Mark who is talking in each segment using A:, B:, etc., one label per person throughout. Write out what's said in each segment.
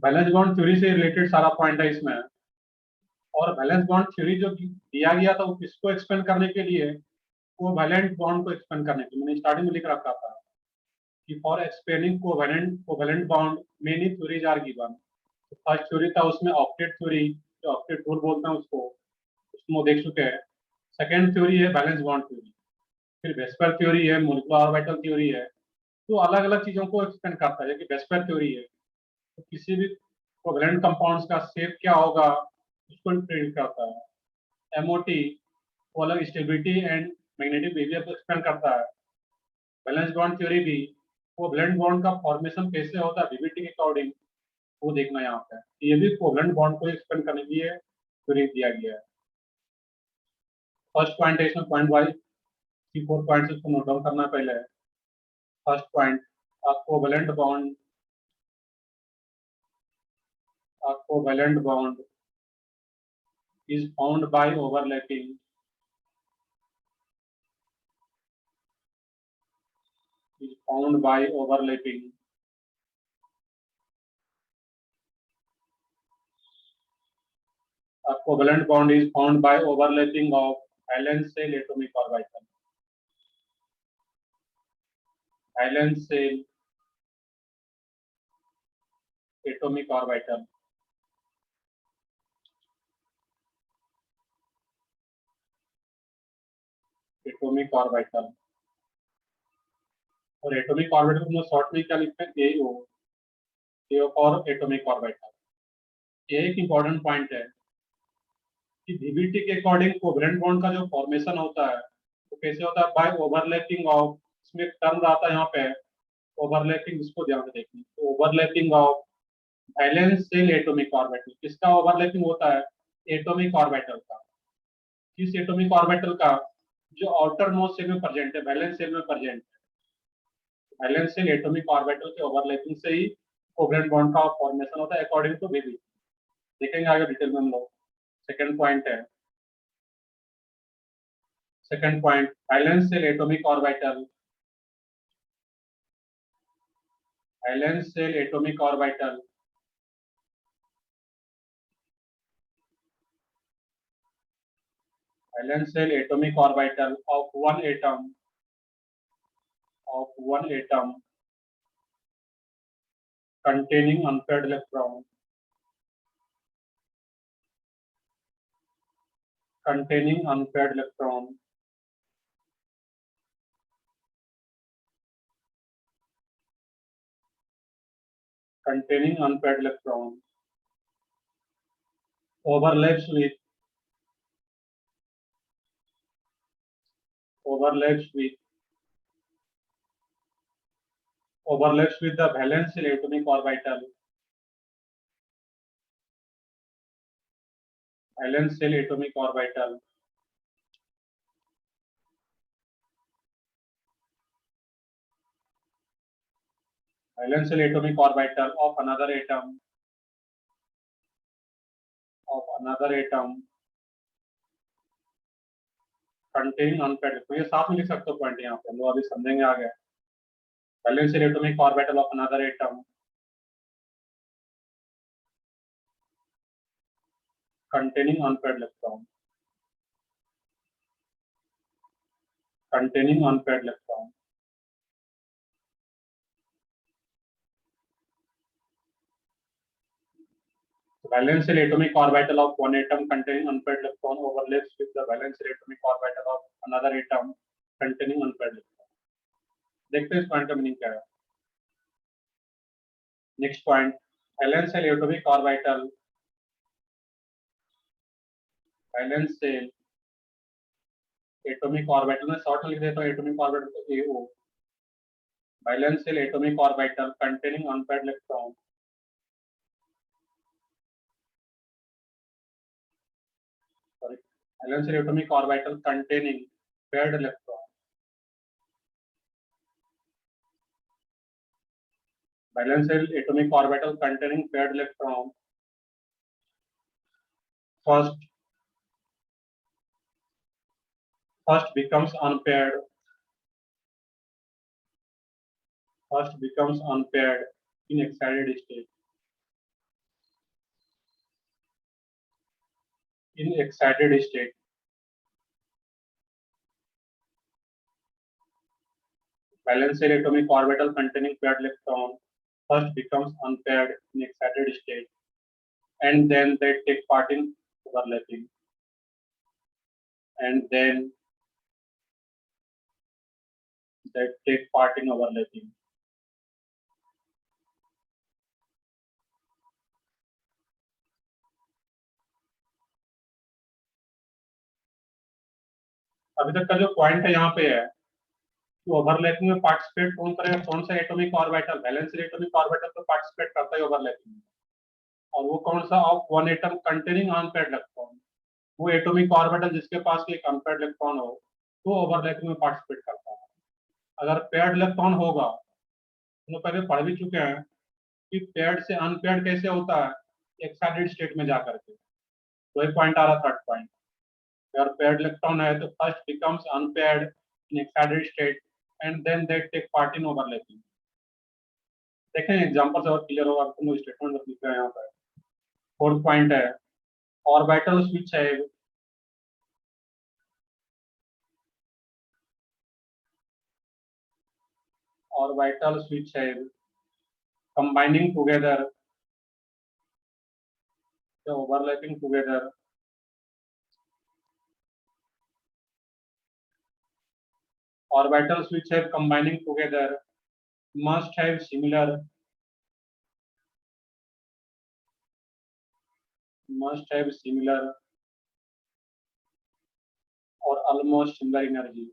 A: Balance bond theory से related सारा point है इसमें। और बैलेंस बॉन्ड थ्योरी जो दिया गया था वो किसको एक्सप्लेन करने के लिए, कोवैलेंट बॉन्ड को एक्सप्लेन करने के लिए। मैंने स्टार्टिंग में लिख रखा था कि for explaining covalent bond many theories are given. First theory था उसमें ऑक्टेट थ्योरी, जो ऑक्टेट रूल बोलते हैं उसको वो देख चुके हैं। सेकेंड थ्योरी है बैलेंस बॉन्ड थ्योरी, फिर वेस्पर थ्योरी है, मोलिकुलर ऑर्बिटल थ्योरी है। तो अलग अलग चीजों को एक्सप्लेन करता है। जैसे वेस्पर थ्योरी है तो किसी भी कोवैलेंट कंपाउंड्स का शेप क्या होगा उसको प्रिडिक्ट करता है। एमओटी वो अलग स्टेबिलिटी एंड मैग्नेटिक बिहेवियर को एक्सप्लेन करता है। बैलेंस बॉन्ड थ्योरी भी कोवैलेंट बॉन्ड का फॉर्मेशन कैसे होता है वीबीटी के अकॉर्डिंग, वो देखना यहाँ पे। ये भी कोवैलेंट बॉन्ड को एक्सप्लेन करने के लिए थ्योरी दिया गया है। फर्स्ट पॉइंट है इसमें पॉइंट वाइज 3-4 पॉइंट्स इसको नोट डाउन करना पहले। First point, a covalent bond a covalent bond is found by overlapping is found by overlapping a covalent bond is found by overlapping of valence shell atomic orbital. Valence shell atomic orbital. Atomic orbital. और atomic orbital को short में क्या लिखते हैं, एओ और atomic orbital. ये एक important point है कि वीबीटी के अकॉर्डिंग कोवैलेंट बॉन्ड का जो फॉर्मेशन होता है वो कैसे होता है, बाय ओवरलैपिंग ऑफ, इसमें एक टर्म आता है यहाँ पे ओवरलैपिंग, इसको ध्यान से देखिए। तो overlapping of valence shell atomic orbital, किसका ओवरलैपिंग होता है, एटॉमिक ऑर्बिटल का। किस एटॉमिक ऑर्बिटल का, जो आउटर मोस्ट शेल में प्रेजेंट है, वैलेंस शेल में प्रेजेंट है। वैलेंस शेल एटॉमिक ऑर्बिटल के ओवरलैपिंग से ही कोवैलेंट बॉन्ड का फॉर्मेशन होता है अकॉर्डिंग टू वीबीटी। देखेंगे आगे डिटेल में हम लोग। सेकंड पॉइंट है, second point, valence shell atomic orbital, valence shell atomic orbital valence shell atomic orbital of one atom containing unpaired electron, containing unpaired electron containing unpaired electron overlaps with overlaps with overlaps with the valence shell atomic orbital, valence shell atomic orbital, valence shell atomic orbital of another atom containing unpaired electron। ये साथ में लिख सकते हो point, यहाँ पे हम लोग अभी समझेंगे आगे। valence shell atomic orbital of another atom containing unpaired electron, containing unpaired electron, valence shell atomic orbital of one atom containing unpaired electron overlaps with the valence shell atomic orbital of another atom containing unpaired electron। देखते हैं इस point का meaning क्या है। Next point, valence shell atomic orbital, valence shell atomic orbital में short में लिख देता हूँ एटॉमिक ऑर्बिटल को एओ, valence shell atomic orbital containing unpaired electron, sorry, valence shell atomic orbital containing paired electron, valence shell atomic orbital containing paired electron first becomes unpaired, in excited state, in excited state. Valence atomic orbital containing paired electron first becomes unpaired in excited state, and then they take part in overlapping, and then they take part in overlapping. अभी तक का जो point है यहाँ पे है कि overlapping में पार्टिसिपेट कौन करेगा, कौन सा atomic orbital, valence atomic orbital तो पार्टिसिपेट करता है ओवरलैपिंग में, और वो कौन सा, of one atom containing unpaired electron, वो एटॉमिक ऑर्बिटल जिसके पास एक अनपेयर्ड इलेक्ट्रॉन हो तो ओवरलैपिंग में पार्टिसिपेट करता है। अगर पेयर्ड इलेक्ट्रॉन होगा, हम लोग पहले पढ़ भी चुके हैं कि पेयर्ड से अनपेयर्ड कैसे होता है, एक्साइटेड स्टेट में जाकर के, वही पॉइंट आ रहा, थर्ड पॉइंट। अगर पेयर्ड इलेक्ट्रॉन है तो first becomes unpaired in excited state and then they take part in overlapping. देखें एग्जांपल से और क्लियर होगा, आपको स्टेटमेंट लिख रहे हैं यहाँ पर। फोर्थ पॉइंट है ऑर्बिटल स्विच है, ऑर्बिटल स्विच है combining together, the overlapping together, orbital switch have combining together must have similar or almost similar energy.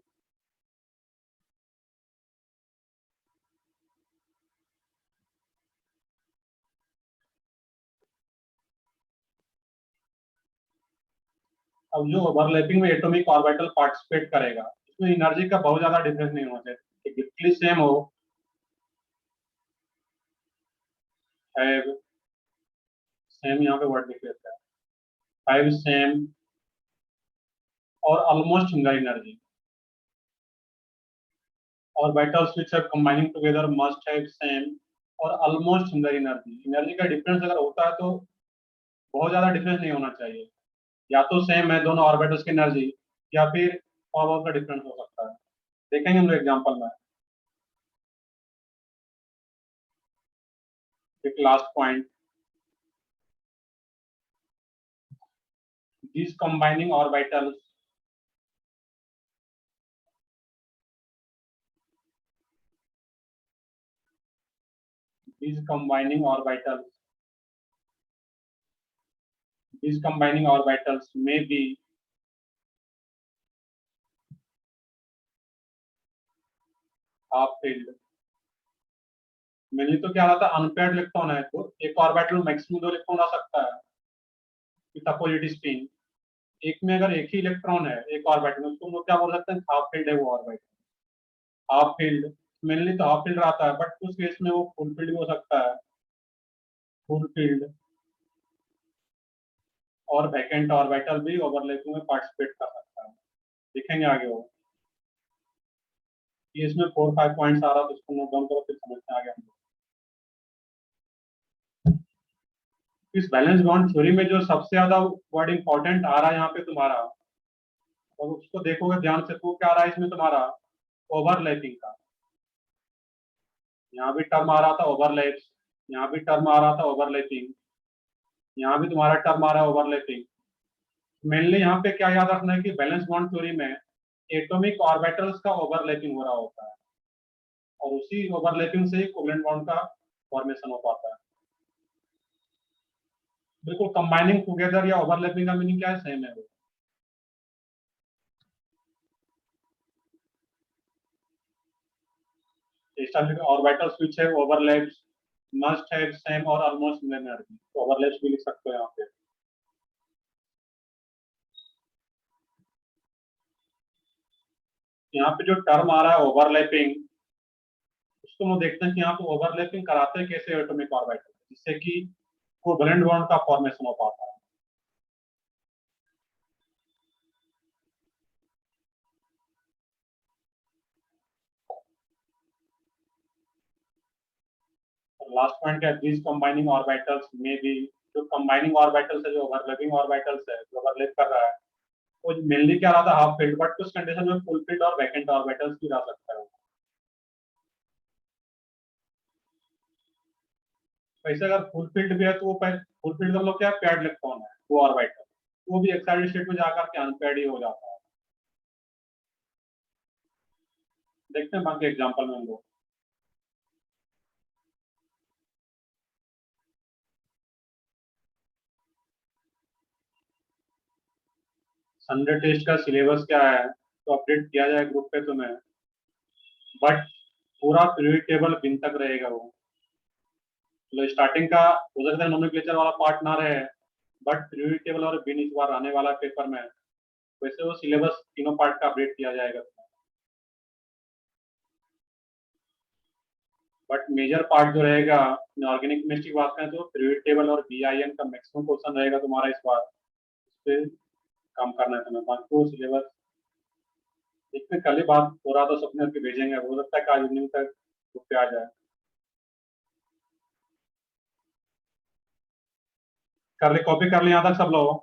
A: अब जो ओवरलैपिंग में एटॉमिक ऑर्बिटल पार्टिसिपेट करेगा, इसमें एनर्जी का बहुत ज्यादा डिफरेंस नहीं होना चाहिए, इक्वली सेम हो, हैव सेम, यहाँ पे वर्ड लिख लेता है, हैव सेम और almost similar energy. Orbitals which are combining together must have same और ऑलमोस्ट सिमिलर एनर्जी। एनर्जी का डिफरेंस अगर होता है तो बहुत ज्यादा डिफरेंस नहीं होना चाहिए, या तो सेम है दोनों ऑर्बिटल्स की एनर्जी, या फिर पावर का डिफरेंस हो सकता है। देखेंगे हम लोग एग्जांपल में। एक last point, these combining orbitals these combining orbitals these combining orbitals may be half filled। Mainly तो क्या रहता है, अनपेयर्ड इलेक्ट्रॉन है तो एक ऑर्बिटल में मैक्सिमम 2 इलेक्ट्रॉन आ सकता है विद अपोजिट स्पिन। एक में अगर एक ही इलेक्ट्रॉन है एक ऑर्बिटल में, तो हम लोग क्या बोल सकते हैं, हाफ फील्ड है वो ऑर्बिटल। हाफ फील्ड मेनली तो हाफ फील्ड रहता है, बट उस केस में वो फुल फील्ड भी हो सकता है, फुल फील्ड और वैकेंट ऑर्बिटल भी ओवरलैपिंग में पार्टिसिपेट कर सकता है। देखेंगे आगे वो, ये इसमें 4-5 पॉइंट्स आ रहा है तो इसको नोट डाउन करो, फिर समझते हैं आगे हम लोग। इस बैलेंस बॉन्ड थ्योरी में जो सबसे ज्यादा वर्ड इंपॉर्टेंट आ रहा है यहाँ पे तुम्हारा, और उसको देखोगे ध्यान से तो क्या आ रहा है इसमें तुम्हारा, ओवरलैपिंग का। यहाँ भी टर्म आ रहा था ओवरलैप्स, यहाँ भी टर्म आ रहा था ओवरलैपिंग, यहाँ भी तुम्हारा टर्म आ रहा है ओवरलैपिंग। मेनली यहाँ पे क्या याद रखना है कि बैलेंस बॉन्ड थ्योरी में एटॉमिक ऑर्बिटल्स का ओवरलैपिंग हो रहा होता है, और उसी ओवरलैपिंग से ही कोवेलेंट बॉन्ड का फॉर्मेशन हो पाता है। बिल्कुल कंबाइनिंग टुगेदर या ओवरलैपिंग का मीनिंग क्या है, सेम है वो। Orbitals which have overlaps must have same और ऑलमोस्ट सिमिलर एनर्जी, तो ओवरलैप्स भी लिख सकते हो यहाँ पे। यहाँ पे जो टर्म आ रहा है ओवरलैपिंग, उसको हम देखते हैं कि यहाँ पे ओवरलैपिंग कराते हैं कैसे एटॉमिक ऑर्बिटल, जिससे कि कोवेलेंट बॉन्ड का फॉर्मेशन हो पाता है। लास्ट पॉइंट है, these combining orbitals may be जो कंबाइनिंग ऑर्बिटल्स है, जो ओवरलैपिंग ऑर्बिटल्स है, जो ओवरलैप कर रहा है, वो मेनली क्या रहा था, हाफ फील्ड, बट कुछ कंडीशन में फुल फील्ड और वैकेंट ऑर्बिटल्स भी रह सकता है। वैसे अगर फुल फील्ड भी है तो वो फुल फील्ड का मतलब क्या, पेयर्ड इलेक्ट्रॉन है वो ऑर्बिटल, वो भी एक्साइटेड स्टेट में जाकर के अनपेयर्ड ही हो जाता है। देखते हैं बाकी एग्जांपल में हम लोग। संडे टेस्ट का सिलेबस क्या है तो अपडेट किया जाए ग्रुप पे तुम्हें, बट पूरा पीरियड टेबल बिन तक रहेगा वो, मतलब स्टार्टिंग का हो सकता है नोमेनक्लेचर वाला पार्ट ना रहे, बट पीरियड टेबल और बिन इस बार आने वाला पेपर में, वैसे वो सिलेबस तीनों पार्ट का अपडेट किया जाएगा। बट मेजर पार्ट जो रहेगा, ऑर्गेनिक केमिस्ट्री की बात करें तो पीरियड टेबल और बीआईएन का मैक्सिमम क्वेश्चन रहेगा तुम्हारा इस बार, उस पे काम करना है तुम्हें। बाकी वो सिलेबस देखते हैं, कल ही बात हो रहा था, सपने के भेजेंगे, हो सकता है कि आज इवनिंग तक बुक पे आ जाए। कर ली कॉपी, कर ली यहाँ तक सब लोग?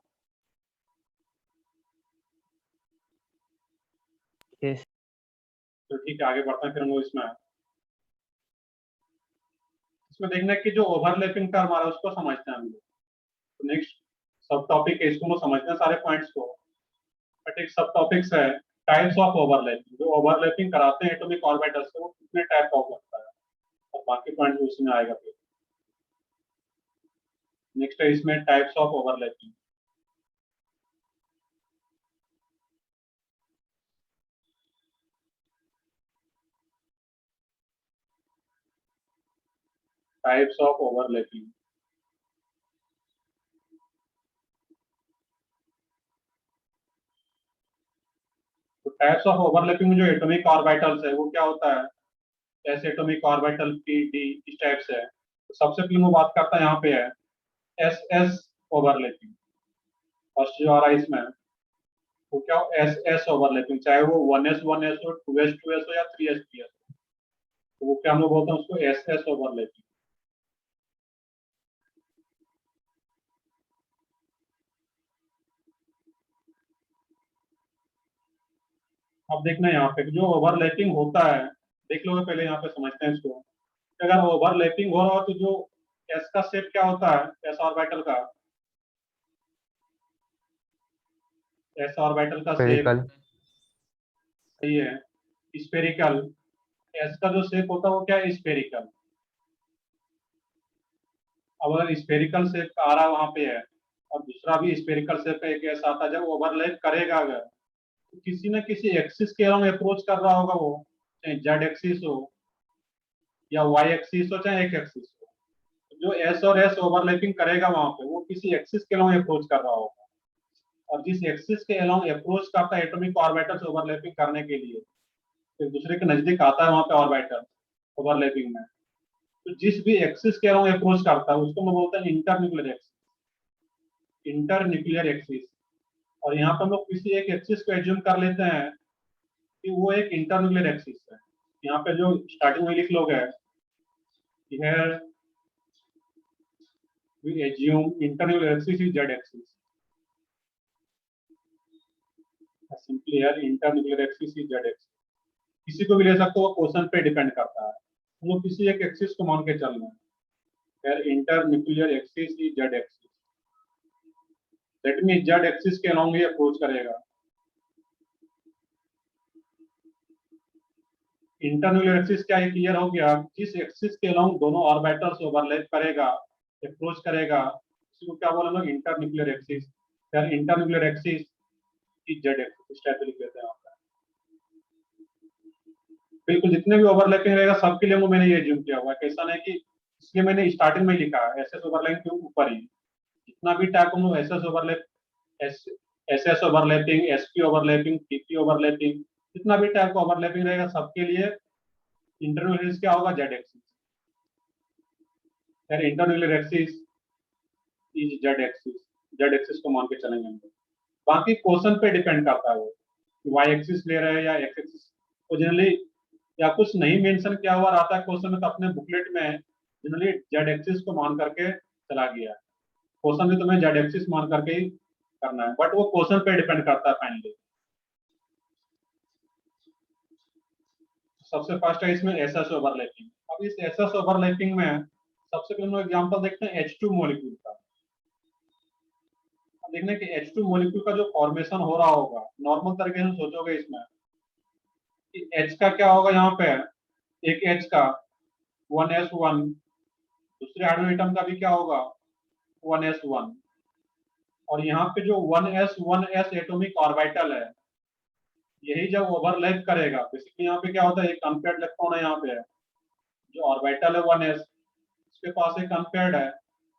B: यस।
A: तो ठीक है, आगे बढ़ते हैं फिर हम लोग इसमें। इसमें देखना है कि जो ओवरलैपिंग टर्म आ रहा है उसको समझते हैं हम लोग। तो नेक्स्ट सब टॉपिक है, इसको हम लोग समझते हैं सारे पॉइंट्स को, बट एक सब टॉपिक्स है टाइप्स ऑफ ओवरलैपिंग। जो ओवरलैपिंग कराते हैं एटॉमिक ऑर्बिटल्स से वो कितने टाइप का हो सकता है, और बाकी पॉइंट भी उसमें आएगा फिर। नेक्स्ट है इसमें types of overlapping. Types of overlapping, तो टाइप्स ऑफ ओवरलैपिंग में जो एटॉमिक ऑर्बिटल्स है वो क्या होता है, जैसे एटॉमिक ऑर्बिटल पी डी इस टाइप से है। तो सबसे पहले मैं बात करता है यहाँ पे है एस एस ओवरलैपिंग। फर्स्ट जो आ रहा है इसमें वो क्या, एस एस ओवरलैपिंग, चाहे वो 1s 1s हो, 2s 2s हो, या 3s 3s हो, तो वो क्या हम लोग बोलते हैं उसको, एस एस ओवरलैपिंग। अब देखना यहाँ पे जो ओवरलैपिंग होता है, देख लोगे पहले, यहाँ पे समझते हैं इसको। अगर ओवरलैपिंग हो रहा हो तो जो एस का शेप क्या होता है, एस ऑर्बिटल का, एस ऑर्बिटल का शेप
B: स्फेरिकल।
A: सही है, स्फेरिकल। एस का जो शेप होता है वो क्या है, स्फेरिकल। अब अगर स्फेरिकल शेप आ रहा वहां पे है, और दूसरा भी स्फेरिकल शेप का एक ऐसा आता है, जब ओवरलैप करेगा अगर, तो किसी न किसी एक्सिस के अराउंड अप्रोच कर रहा होगा वो, चाहे जेड एक्सिस हो, या वाई एक्सिस हो, चाहे एक एक्सिस हो। तो जो एस और एस ओवरलैपिंग करेगा वहां पे, वो किसी एक्सिस के अराउंड अप्रोच कर रहा होगा, और जिस एक्सिस के अराउंड अप्रोच करता है एटॉमिक ऑर्बिटल्स ओवरलैपिंग करने के लिए, एक दूसरे के नजदीक आता है वहां पे ऑर्बिटल ओवरलैपिंग में, तो जिस भी एक्सिस के अराउंड अप्रोच करता है उसको मैं बोलता है इंटरन्यूक्लियर एक्सिस, इंटरन्यूक्लियर एक्सिस। और यहाँ पे हम लोग किसी एक एक्सिस को एज्यूम कर लेते हैं कि वो एक इंटरन्यूक्लियर एक्सिस है। यहाँ पे जो स्टार्टिंग में लिख लोगे, here we assume internal axis is z axis, simply here internuclear axis is z axis। किसी को भी ले सकते हो, वो क्वेश्चन पे डिपेंड करता है, हम लोग किसी एक एक्सिस को मान के चल रहे हैं, here internuclear axis is z axis, that mean z axis के अलोंग ही अप्रोच करेगा। इंटरन्यूक्लियर एक्सिस क्या है, क्लियर हो गया, जिस एक्सिस के अलोंग दोनों ऑर्बिटल्स ओवरलैप करेगा, अप्रोच करेगा, उसी को क्या बोलेंगे, इंटरन्यूक्लियर एक्सिस। फिर इंटरन्यूक्लियर एक्सिस की जेड एक्सिस, इस टाइप से लिख लेते हैं आप। बिल्कुल, जितने भी ओवरलैपिंग रहेगा सबके लिए मैंने ये ज्यूम किया हुआ है, कैसा नहीं कि इसलिए मैंने स्टार्टिंग में लिखा है एसएस ओवरलैपिंग के ऊपर ही, जितना भी टाइप हम लोग SS overlap, SS overlapping, SP overlapping, PP overlapping, जितना भी टाइप का ओवरलैपिंग रहेगा सबके लिए इंटरन्यूक्लियर क्या होगा, जेड एक्सिस। यार internuclear axis is Z axis, Z axis को मान के चलेंगे हम लोग। बाकी क्वेश्चन पे डिपेंड करता है वो, वाई एक्सिस ले रहे हैं या एक्स एक्सिस, तो जनरली या कुछ नहीं मेंशन किया हुआ रहता है क्वेश्चन में, तो अपने बुकलेट में जनरली जेड एक्सिस को मान करके चला गया है। क्वेश्चन भी तुम्हें जेड एक्सिस मान करके ही करना है, बट वो क्वेश्चन पे डिपेंड करता है फाइनली। सबसे फर्स्ट है इसमें एसएस ओवरलैपिंग। अब इस एसएस ओवरलैपिंग में सबसे पहले हम एग्जांपल देखते हैं H2 मॉलिक्यूल का। अब देखने कि H2 मॉलिक्यूल का जो फॉर्मेशन हो रहा होगा, नॉर्मल तरीके से सोचोगे इसमें कि H का क्या होगा, यहाँ पे एक H का 1s1, दूसरे हाइड्रोजन एटम का भी क्या होगा 1s1, और यहाँ पे जो 1s एटॉमिक ऑर्बिटल है, यही जब ओवरलैप करेगा, बेसिकली यहाँ पे क्या होता है, एक अनपेयर्ड इलेक्ट्रॉन है यहाँ पे, जो ऑर्बिटल है 1s, इसके पास एक अनपेयर्ड है,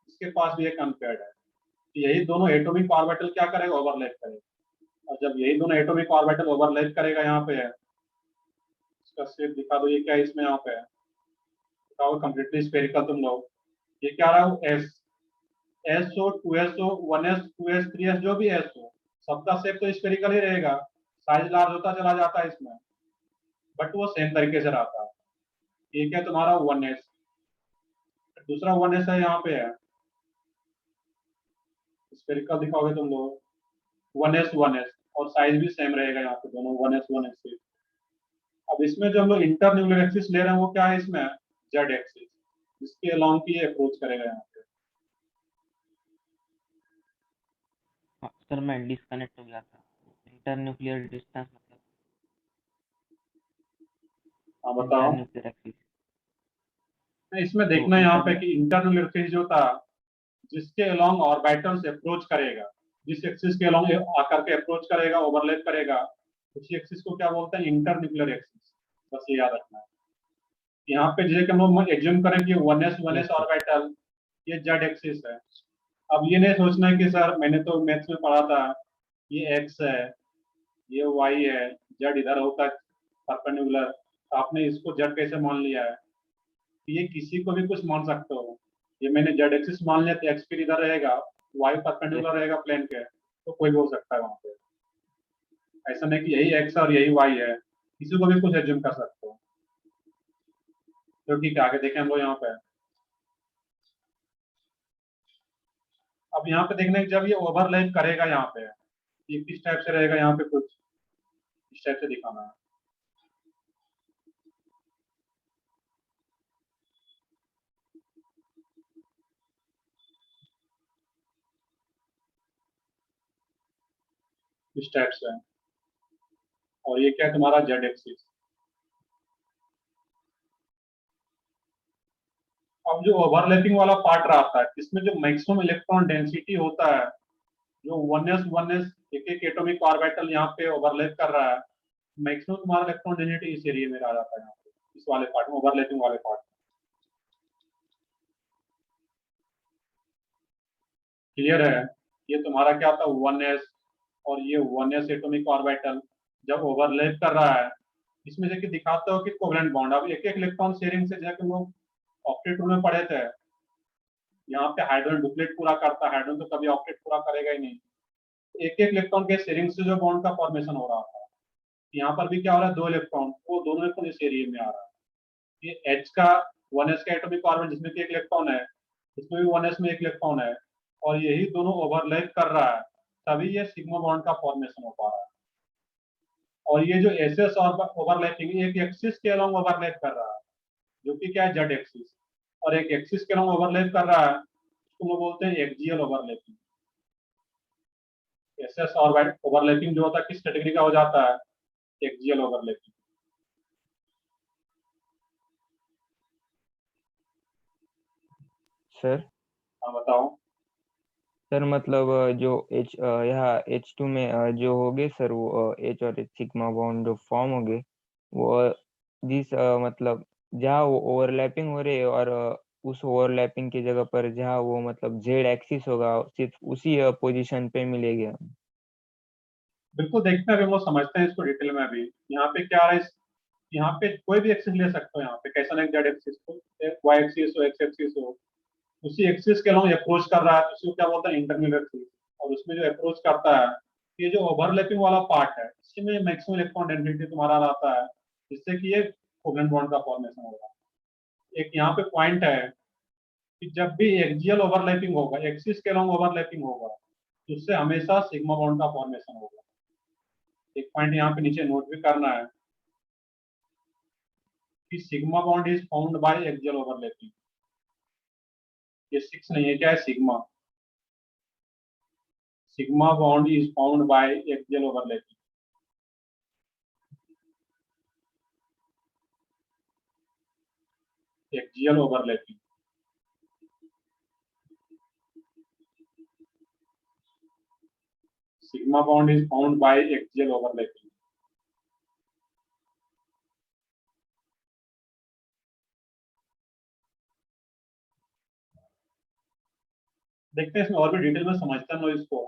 A: इसके पास भी एक अनपेयर्ड है, तो यही दोनों एटॉमिक ऑर्बिटल क्या करेगा, ओवरलैप करेगा। और जब यही दोनों एटॉमिक ऑर्बिटल ओवरलैप करेगा, यहाँ पे है, इसका शेप दिखा दो, ये क्या है इसमें, यहाँ पे दिखाओ कंप्लीटली स्फेरिकल तुम लोग, ये क्या रहा है एस, एस हो, 2s हो, 1s, 2s, 3s, जो भी एस हो, सबका शेप तो स्फेरिकल ही रहेगा, साइज लार्ज होता चला जाता है इसमें, बट वो सेम तरीके से रहता है। एक है तुम्हारा 1s, दूसरा 1s है यहाँ पे है, स्फेरिकल दिखाओगे तुम लोग 1s 1s, और साइज भी सेम रहेगा यहाँ पे दोनों 1s 1s से। अब इसमें जो हम लोग इंटर न्यूक्लियर एक्सिस ले रहे हैं वो क्या है इसमें, जेड एक्सिस, जिसके अलोंग की अप्रोच करेगा यहाँ पे।
B: हाँ, सर मैं डिस्कनेक्ट हो गया था। इंटर न्यूक्लियर डिस्टेंस मतलब
A: हाँ
B: इंटर
A: बताओ।
B: Nuclear axis.
A: इसमें
B: तो
A: देखना यहाँ
B: इंटर
A: पे कि इंटर न्यूक्लियर एक्सिस जो था, जिसके अलोंग ऑर्बिटल से अप्रोच करेगा, जिस एक्सिस के अलोंग आकर के अप्रोच करेगा, ओवरलैप करेगा, उसी एक्सिस को क्या बोलते हैं, इंटर न्यूक्लियर एक्सिस। बस ये याद रखना है। यहाँ पे जैसे कि हम लोग एज्यूम करें कि 1s
B: yes
A: 1s
B: sir.
A: Orbital ये जेड एक्सिस है। अब ये नहीं सोचना है कि सर मैंने तो मैथ्स में पढ़ा था ये एक्स है, ये वाई है, जेड इधर होता है परपेंडिकुलर, तो आपने इसको जेड कैसे मान लिया है। ये किसी को भी कुछ मान सकते हो, ये मैंने जेड एक्सिस मान लिया तो एक्स फिर इधर रहेगा, वाई
B: यस
A: परपेंडिकुलर रहेगा प्लेन के, तो कोई भी हो सकता है वहां पे। ऐसा नहीं कि यही एक्स है और यही वाई है, किसी को भी कुछ एज्यूम कर सकते हो। तो ठीक है, आगे देखें हम लोग यहाँ पे। अब यहाँ पे देखने जब ये ओवरलैप करेगा यहाँ पे, ये किस टाइप से रहेगा, यहाँ पे कुछ इस टाइप से दिखाना है। इस टाइप से है। और ये क्या है तुम्हारा जेड एक्सिस। अब जो ओवरलैपिंग वाला पार्ट रहता है, इसमें जो मैक्सिमम इलेक्ट्रॉन डेंसिटी होता है, जो 1s एक एक एटॉमिक ऑर्बिटल यहाँ पे ओवरलैप कर रहा है, मैक्सिमम तुम्हारा इलेक्ट्रॉन डेंसिटी इस एरिया में आ जाता है, यहाँ पे इस वाले पार्ट में, ओवरलैपिंग वाले पार्ट। क्लियर है। ये तुम्हारा क्या था 1s, और ये 1s एटॉमिक ऑर्बिटल जब ओवरलैप कर रहा है, इसमें देखिए दिखाता हो कि कोवेलेंट बॉन्ड, अब एक एक इलेक्ट्रॉन शेयरिंग से जाके हम लोग ऑक्टेट रूल में पढ़े थे, यहाँ पे हाइड्रोजन डुप्लेट पूरा करता है, हाइड्रोजन तो कभी ऑक्टेट पूरा करेगा ही नहीं, एक एक इलेक्ट्रॉन के शेयरिंग से जो बॉन्ड का फॉर्मेशन हो रहा था, यहाँ पर भी क्या हो रहा है, दो इलेक्ट्रॉन, वो दोनों इलेक्ट्रॉन इस एरिया में आ रहा है। ये एच का 1s का एटॉमिक ऑर्बिटल जिसमें कि एक इलेक्ट्रॉन है, इसमें भी 1s में एक इलेक्ट्रॉन है, और यही दोनों ओवरलैप कर रहा है, तभी ये सिग्मा बॉन्ड का फॉर्मेशन हो पा रहा है। और ये जो एसएस ओवरलैपिंग एक एक्सिस के अलोंग ओवरलैप कर रहा है, जो कि क्या है जेड एक्सिस, और एक एक्सिस के अलोंग ओवरलैप कर रहा है, उसको हम बोलते हैं एक्सियल ओवरलैपिंग। एसएस और ओवरलैपिंग जो होता है किस कैटेगरी का हो जाता है, एक्सियल ओवरलैपिंग।
B: सर।
A: हाँ बताओ।
B: सर मतलब जो यहाँ H2 में जो हो गए सर, वो H और सिग्मा बॉन्ड जो फॉर्म हो गए, वो जिस मतलब जहाँ वो ओवरलैपिंग हो रही है, और उस ओवरलैपिंग की जगह पर जहाँ वो मतलब जेड एक्सिस होगा, सिर्फ उसी पोजीशन पे मिलेगा।
A: बिल्कुल, देखते हैं, अभी हम लोग समझते हैं इसको डिटेल में। अभी यहाँ पे क्या है, यहाँ पे कोई भी एक्सिस ले सकते हो, यहाँ पे कैसा नहीं, जेड एक्सिस को, वाई एक्सिस हो, एक्स एक्सिस हो, उसी एक्सिस के अलोंग अप्रोच कर रहा है, तो उसी को क्या बोलते हैं, इंटरमीडिएट एक्सिस। और उसमें जो अप्रोच करता है, ये जो ओवरलैपिंग वाला पार्ट है, इसमें मैक्सिमम इलेक्ट्रॉन डेंसिटी तुम्हारा रहता है, जिससे कि ये कोवेलेंट बॉन्ड का फॉर्मेशन होगा। एक यहाँ पे पॉइंट है कि जब भी एक्सियल ओवरलैपिंग होगा, एक्सिस के लॉन्ग ओवरलैपिंग होगा, तो उससे हमेशा सिग्मा बॉन्ड का फॉर्मेशन होगा। एक पॉइंट यहाँ पे नीचे नोट भी करना है कि sigma bond is found by axial overlapping. ये 6 नहीं है, क्या है, sigma. Sigma bond is found by axial overlapping. Axial overlapping. Sigma bond is found by axial overlapping. देखते हैं इसमें और भी डिटेल में समझते हैं लोग इसको।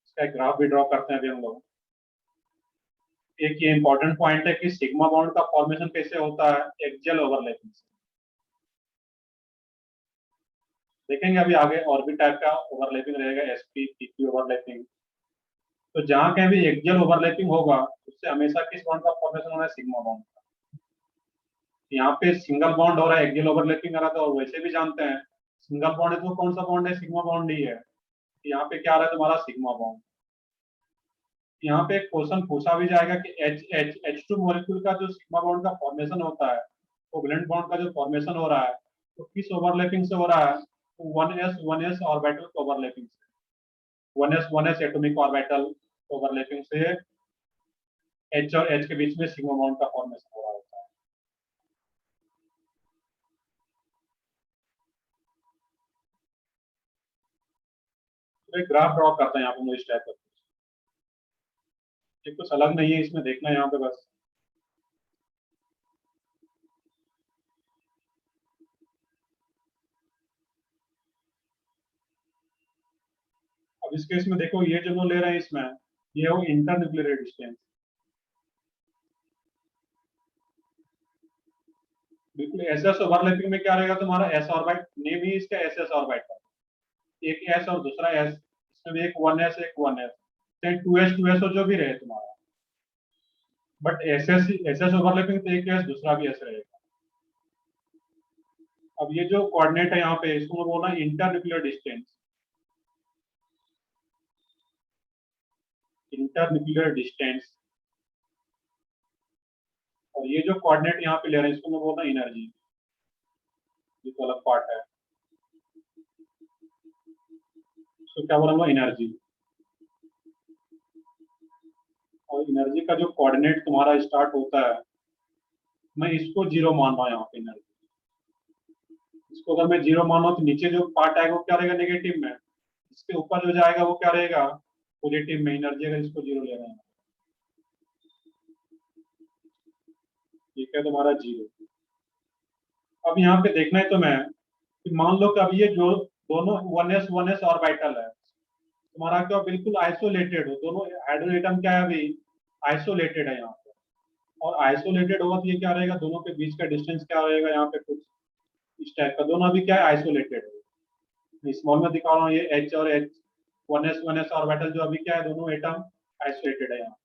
A: इसका एक ग्राफ भी ड्रॉ करते हैं अभी हम लोग। एक ये इंपॉर्टेंट पॉइंट है कि सिग्मा बॉन्ड का फॉर्मेशन कैसे होता है, एक्सियल ओवरलैपिंग से। देखेंगे अभी आगे और भी टाइप का ओवरलैपिंग रहेगा, एसपी पीक्यू ओवरलैपिंग। तो जहां कहीं भी एक्सियल ओवरलैपिंग होगा उससे हमेशा किस बॉन्ड का फॉर्मेशन होना है, सिग्मा बॉन्ड का। यहाँ पे सिंगल बॉन्ड हो रहा है, एक्सियल ओवरलैपिंग कर रहा था, और वैसे भी जानते हैं सिंगल बॉन्ड है तो कौन सा बॉन्ड है, सिग्मा बॉन्ड ही है। यहाँ पे क्या आ रहा है तुम्हारा, सिग्मा बॉन्ड। यहाँ पे एक क्वेश्चन पूछा भी जाएगा कि H2 मॉलिक्यूल का जो सिग्मा बॉन्ड का फॉर्मेशन होता है, कोवैलेंट बॉन्ड का जो फॉर्मेशन हो रहा है, तो किस ओवरलैपिंग से हो रहा है, तो 1s ऑर्बिटल ओवरलैपिंग से। 1s एटॉमिक ऑर्बिटल ओवरलैपिंग से H और H के बीच में सिग्मा बॉन्ड का फॉर्मेशन हो रहा होता है। तो एक ग्राफ ड्रॉ करते हैं यहाँ पे इस टाइप का। ये कुछ अलग नहीं है इसमें, देखना है यहाँ पे बस। अब इस केस में देखो, ये जो ले रहे हैं इसमें, ये हो इंटरन्यूक्लियर डिस्टेंस। बिल्कुल एस एस ओवरलैपिंग में क्या रहेगा तुम्हारा, एस ऑर्बिट, नेम ही इसका एस एस ऑर्बिट है। एक एस और दूसरा एस, इसमें भी एक 1s एक 1s, चाहे 2s हो जो भी रहे तुम्हारा, बट एस एस ओवरलैपिंग तो एक एस दूसरा भी एस रहेगा। अब ये जो कोऑर्डिनेट है यहाँ पे, इसको मैं बोलना इंटरन्यूक्लियर डिस्टेंस। Internuclear distance. और ये जो कोऑर्डिनेट यहाँ पे ले रहे हैं, इसको मैं बोलना एनर्जी। ये तो अलग पार्ट है, इसको क्या बोलूंगा, एनर्जी। और एनर्जी का जो कोऑर्डिनेट तुम्हारा स्टार्ट होता है, मैं इसको जीरो मान रहा हूँ यहाँ पे एनर्जी। इसको अगर मैं जीरो मान रहा हूँ तो नीचे जो पार्ट आएगा वो क्या रहेगा, नेगेटिव में। इसके ऊपर जो जाएगा वो क्या रहेगा, पॉजिटिव में। एनर्जी अगर इसको जीरो ले रहे हैं, ठीक है, तुम्हारा जीरो। अब यहाँ पे देखना है तो मैं कि मान लो कि अब ये जो दोनों 1s ऑर्बिटल है तुम्हारा, क्या बिल्कुल आइसोलेटेड हो, दोनों हाइड्रोजन एटम क्या है अभी, आइसोलेटेड है यहाँ पे। और आइसोलेटेड होगा तो ये क्या रहेगा, दोनों के बीच का डिस्टेंस क्या रहेगा, यहाँ पे कुछ इस टाइप का। दोनों अभी क्या है, आइसोलेटेड है। स्मॉल में दिखा रहा हूँ, ये एच और एच, 1s ऑर्बिटल जो अभी क्या है, दोनों एटम आइसोलेटेड है यहाँ।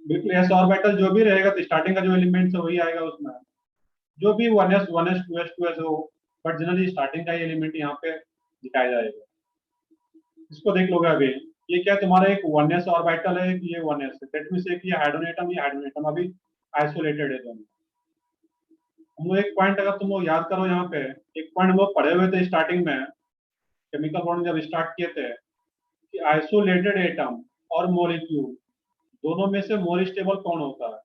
A: बिल्कुल एस ऑर्बिटल जो भी रहेगा तो स्टार्टिंग का जो एलिमेंट है वही आएगा उसमें, जो भी 1s 2s हो, बट जनरली स्टार्टिंग का एलिमेंट यहाँ पे दिखाया जाएगा। इसको देख लोगे अभी, ये क्या तुम्हारा एक 1s ऑर्बिटल है, ये 1s है, दैट मींस एक ये हाइड्रोजन एटम, ये हाइड्रोजन एटम अभी आइसोलेटेड है दोनों। हम लोग एक पॉइंट अगर तुम लोग याद करो, यहाँ पे एक पॉइंट हम लोग पढ़े हुए थे स्टार्टिंग में, केमिकल बॉन्ड जब स्टार्ट किए थे, कि आइसोलेटेड एटम और मॉलिक्यूल दोनों में से मोर स्टेबल कौन होता है,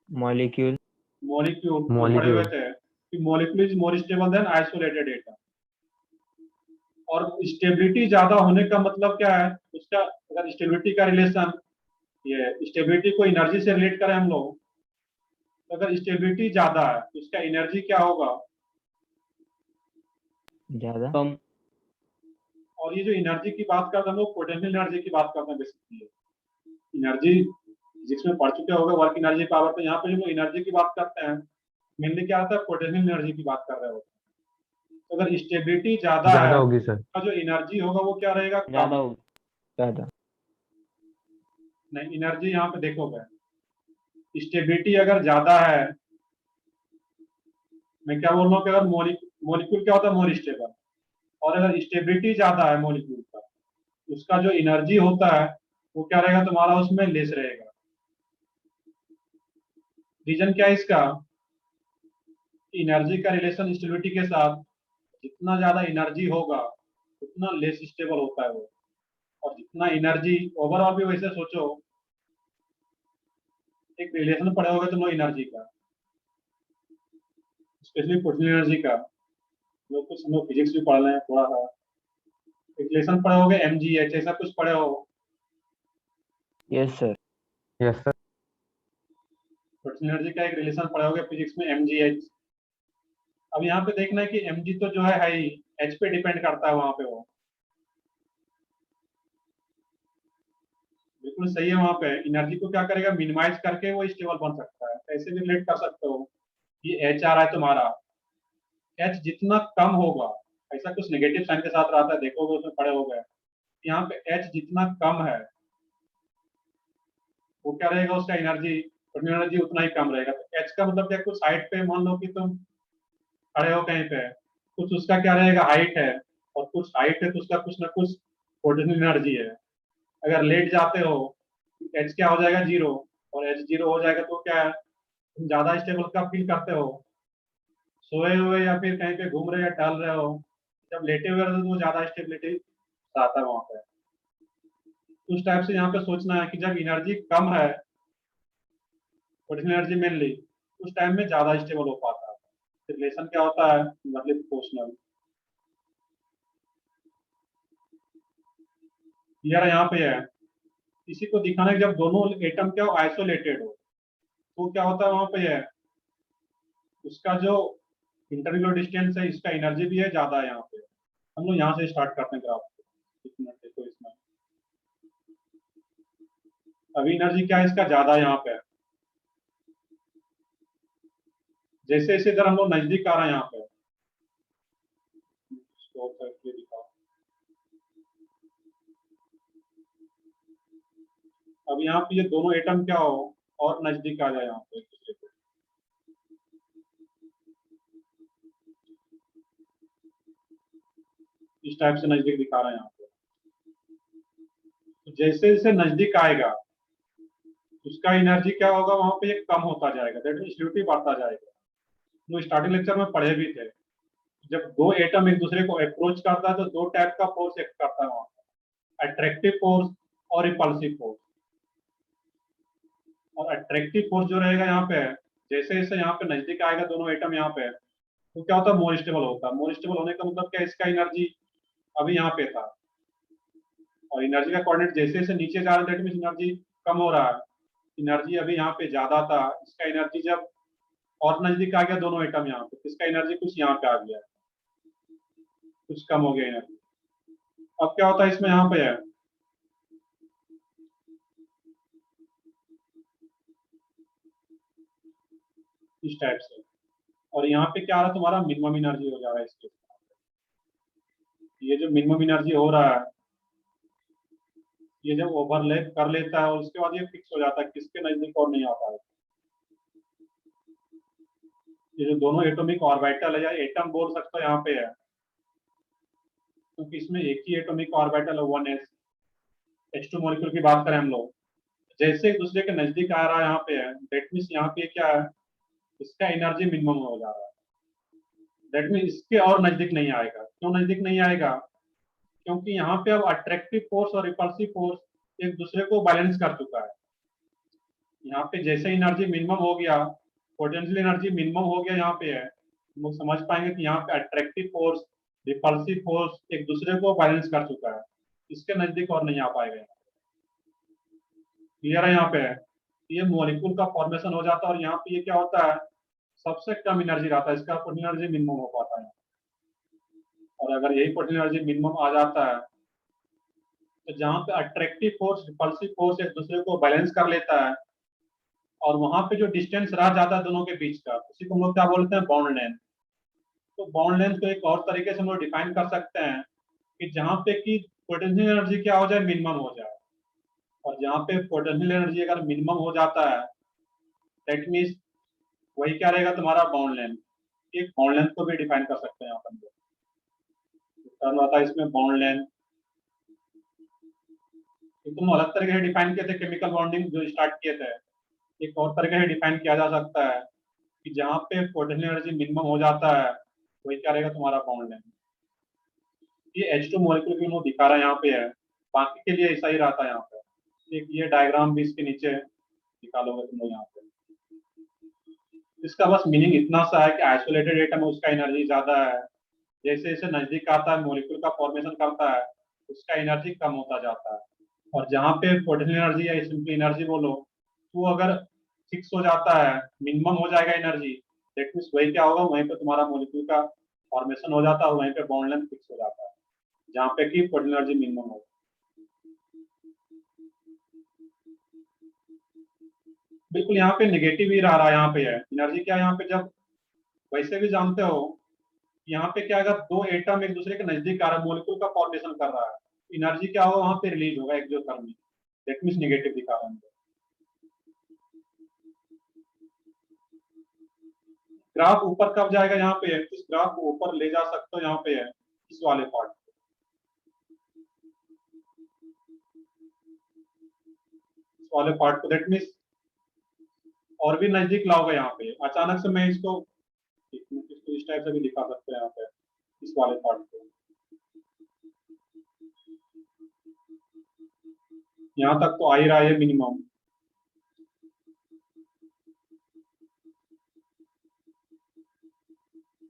B: मॉलिक्यूल।
A: मॉलिक्यूल जो पढ़े हुए
C: मॉलिक्यूल।
A: थे कि molecule is more stable then isolated atom. और स्टेबिलिटी ज्यादा होने का मतलब क्या है उसका, अगर स्टेबिलिटी का रिलेशन, ये स्टेबिलिटी को एनर्जी से रिलेट करें हम लोग, तो अगर स्टेबिलिटी ज्यादा है तो इसका एनर्जी क्या होगा,
B: ज्यादा।
C: कम।
A: और ये जो एनर्जी की बात करते हैं हम लोग, पोटेंशियल एनर्जी की बात करते हैं बेसिकली। एनर्जी जिसमें पढ़ चुके होगा, वर्क एनर्जी पावर, तो यहाँ पे जो एनर्जी की बात करते हैं मेनली क्या होता है, पोटेंशियल एनर्जी की बात कर रहे होते हैं। तो अगर स्टेबिलिटी ज्यादा
C: ज्यादा
A: है,
C: होगी सर।
A: का जो एनर्जी होगा वो क्या रहेगा,
B: ज्यादा
A: कम।
B: हो, ज्यादा।
A: नहीं, एनर्जी यहाँ पे देखोगे, स्टेबिलिटी अगर ज्यादा है, मैं क्या बोल रहा हूँ कि अगर मोलिक्यूल क्या होता है, मोर स्टेबल, और अगर स्टेबिलिटी ज्यादा है मोलिक्यूल का, उसका जो एनर्जी होता है वो क्या रहेगा तुम्हारा, उसमें लेस रहेगा। रीजन क्या है इसका, एनर्जी का रिलेशन स्टेबिलिटी के साथ, जितना ज्यादा एनर्जी होगा उतना लेस स्टेबल होता है वो। और जितना एनर्जी, ओवरऑल भी वैसे सोचो, एक रिलेशन पढ़े होगे तुम लोग एनर्जी का, स्पेशली पोटेंशियल एनर्जी का, लोग कुछ हम लोग फिजिक्स भी पढ़ रहे हैं थोड़ा सा, एक रिलेशन पढ़े होगे एम जी एच, ऐसा कुछ पढ़े हो?
B: Yes sir.
C: Yes sir.
A: Potential energy का एक रिलेशन पढ़े होगे फिजिक्स में, एम जी एच। अब यहाँ पे देखना है कि एम जी तो जो है ही, एच पे डिपेंड करता है वहां पे वो, बिल्कुल सही है। वहां पे एनर्जी को क्या करेगा, मिनिमाइज करके वो स्टेबल बन सकता है। ऐसे भी रिलेट कर सकते हो कि एच आ रहा है तुम्हारा, एच जितना कम होगा, ऐसा कुछ नेगेटिव साइन के साथ रहता है, देखोगे उसमें पड़े हो गए, यहाँ पे एच जितना कम है वो क्या रहेगा, उसका एनर्जी, एनर्जी उतना ही कम रहेगा। तो एच का मतलब क्या, कुछ हाइट पे मान लो कि तुम खड़े हो कहीं पे, कुछ उसका क्या रहेगा, हाइट है, और कुछ हाइट है तो उसका कुछ ना कुछ पोटेंशियल एनर्जी है। अगर लेट जाते हो, एच क्या हो जाएगा, जीरो, और एच जीरो हो जाएगा तो क्या है, तुम ज्यादा स्टेबल कब फील करते हो, सोए हुए या फिर कहीं पे घूम रहे या टहल रहे हो, जब लेटे हुए रहते हो तो ज्यादा स्टेबिलिटी आता है वहां पे। उस टाइप से यहाँ पे सोचना है कि जब एनर्जी कम है, पोटेंशियल एनर्जी मेनली, उस टाइम में ज्यादा स्टेबल हो पाता है। रिलेशन क्या होता है, मतलब प्रोपोर्शनल। क्लियर है यहाँ पे है। इसी को दिखाना है, जब दोनों एटम क्या आइसोलेटेड हो तो क्या होता है वहां पे है, उसका जो इंटरनल डिस्टेंस है, इसका एनर्जी भी है ज्यादा है यहाँ पे। हम लोग यहाँ से स्टार्ट करते हैं ग्राफ को, एक मिनट देखो इसमें, अभी एनर्जी क्या है इसका, ज्यादा यहाँ पे है। जैसे जैसे इधर हम लोग नजदीक आ रहे हैं यहाँ पे, स्टॉप करके दिखाओ। अब यहाँ पे ये दोनों एटम क्या हो, और नजदीक आ जाए यहाँ पे एक दूसरे के, इस टाइप से नजदीक दिखा रहे हैं यहाँ पे। तो जैसे जैसे नजदीक आएगा, उसका एनर्जी क्या होगा वहां पे, ये कम होता जाएगा, दैट मीन स्टेबिलिटी बढ़ता जाएगा। जो स्टार्टिंग लेक्चर में पढ़े भी थे, जब दो एटम एक दूसरे को अप्रोच करता है तो दो टाइप का फोर्स एक्ट करता है वहां पे, अट्रैक्टिव फोर्स और रिपल्सिव फोर्स। और अट्रैक्टिव फोर्स जो रहेगा यहाँ पे, जैसे जैसे यहाँ पे नजदीक आएगा दोनों एटम यहाँ पे, तो क्या होता है, मोर स्टेबल होता है। मोर स्टेबल होने का मतलब क्या, इसका एनर्जी अभी यहाँ पे था, और एनर्जी का कोऑर्डिनेट जैसे जैसे नीचे जा रहा है, दैट मीन एनर्जी कम हो रहा है। एनर्जी अभी यहाँ पे ज्यादा था, इसका एनर्जी जब और नजदीक आ गया दोनों एटम यहाँ पे, तो इसका एनर्जी कुछ यहाँ पे आ गया, कुछ कम हो गया एनर्जी। अब क्या होता है इसमें, यहाँ पे है इस टाइप से, और यहाँ पे क्या आ रहा है, तुम्हारा मिनिमम एनर्जी हो जा रहा है इसके। ये जो मिनिमम एनर्जी हो रहा है, ये जब ओवरलैप कर लेता है और उसके बाद ये फिक्स हो जाता है, किसके नजदीक और नहीं आता है। ये जो दोनों एटॉमिक ऑर्बिटल है, या एटम बोल सकते हो यहाँ पे है, क्योंकि इसमें एक ही एटॉमिक ऑर्बिटल है, 1s। H2 मॉलिक्यूल की बात करें हम लोग, जैसे एक दूसरे के नजदीक आ रहा है यहाँ पे है, दैट मीन्स यहाँ पे क्या है, इसका एनर्जी मिनिमम हो जा रहा है। दैट मीन्स इसके और नजदीक नहीं आएगा। क्यों नजदीक नहीं आएगा, क्योंकि यहाँ पे अब अट्रैक्टिव फोर्स और रिपल्सिव फोर्स एक दूसरे को बैलेंस कर चुका है। यहाँ पे जैसे एनर्जी मिनिमम हो गया, पोटेंशियल एनर्जी मिनिमम हो गया यहाँ पे है, हम लोग समझ पाएंगे कि यहाँ पे अट्रैक्टिव फोर्स, रिपल्सिव फोर्स एक दूसरे को बैलेंस कर चुका है, इसके नजदीक और नहीं आ पाएगा। क्लियर है यहाँ पे, ये मॉलिक्यूल का फॉर्मेशन हो जाता है, और यहाँ पे ये क्या होता है, सबसे कम एनर्जी रहता है, इसका पोटेंशियल एनर्जी मिनिमम हो पाता है। और अगर यही पोटेंशियल एनर्जी मिनिमम आ जाता है, तो जहाँ पे अट्रैक्टिव फोर्स, रिपल्सिव फोर्स एक दूसरे को बैलेंस कर लेता है, और वहां पे जो डिस्टेंस रह जाता है दोनों के बीच का, उसी को हम लोग क्या बोलते हैं, बॉन्ड लेंथ। तो बॉन्ड लेंथ को एक और तरीके से हम लोग डिफाइन कर सकते हैं कि जहाँ पे कि पोटेंशियल एनर्जी क्या हो जाए, मिनिमम हो जाए, और और जहाँ पे पोटेंशियल एनर्जी अगर मिनिमम हो जाता है, दैट मीन्स वही क्या रहेगा तुम्हारा बाउंड लेंथ। एक बाउंड लेंथ को भी डिफाइन कर सकते हैं यहाँ पर, टर्म आता है इसमें बाउंड लेंथ। तुम अलग तरीके से डिफाइन किए थे केमिकल बॉन्डिंग जो स्टार्ट किए थे, एक और तरीके से डिफाइन किया जा सकता है कि जहाँ पे पोटेंशियल एनर्जी मिनिमम हो जाता है वही क्या रहेगा तुम्हारा बाउंड लेंथ। ये H2 मॉलिक्यूल भी दिखा रहा है यहाँ पे है, बाकी के लिए ऐसा ही रहता है यहाँ पे। एक ये डायग्राम भी इसके नीचे निकालोगे तुम लोग यहाँ पे। इसका बस मीनिंग इतना सा है कि आइसोलेटेड एटम है उसका एनर्जी ज्यादा है, जैसे जैसे नजदीक आता है मॉलिक्यूल का फॉर्मेशन करता है उसका एनर्जी कम होता जाता है। और जहाँ पे पोटेंशियल एनर्जी या सिंपली एनर्जी बोलो, वो अगर फिक्स हो जाता है, मिनिमम हो जाएगा एनर्जी, दैट मीन्स वही क्या होगा, वहीं पे तुम्हारा मॉलिक्यूल का फॉर्मेशन हो जाता है, वहीं पे बॉन्ड लेंथ फिक्स हो जाता है जहाँ पे कि पोटेंशियल एनर्जी मिनिमम हो। बिल्कुल यहाँ पे नेगेटिव ही रहा है, यहाँ पे है एनर्जी क्या, यहाँ पे जब वैसे भी जानते हो यहाँ पे क्या, अगर दो एटम एक दूसरे के नजदीक आ रहा है, मॉलिक्यूल का फॉर्मेशन कर रहा है, एनर्जी क्या होगा वहां पे रिलीज होगा एक्सोथर्मिक, दैट मींस नेगेटिव दिखा रहा है। ग्राफ ऊपर कब जाएगा, यहाँ पे है, इस ग्राफ को ऊपर ले जा सकते हो, यहाँ पे है इस वाले पार्ट, इस वाले पार्ट को, दैट मींस और भी नजदीक लाओगे यहाँ पे। अचानक से मैं इसको इस टाइप से भी दिखा सकते हैं यहाँ पे इस वाले पार्ट को। यहाँ तक तो आ ही रहा है मिनिमम,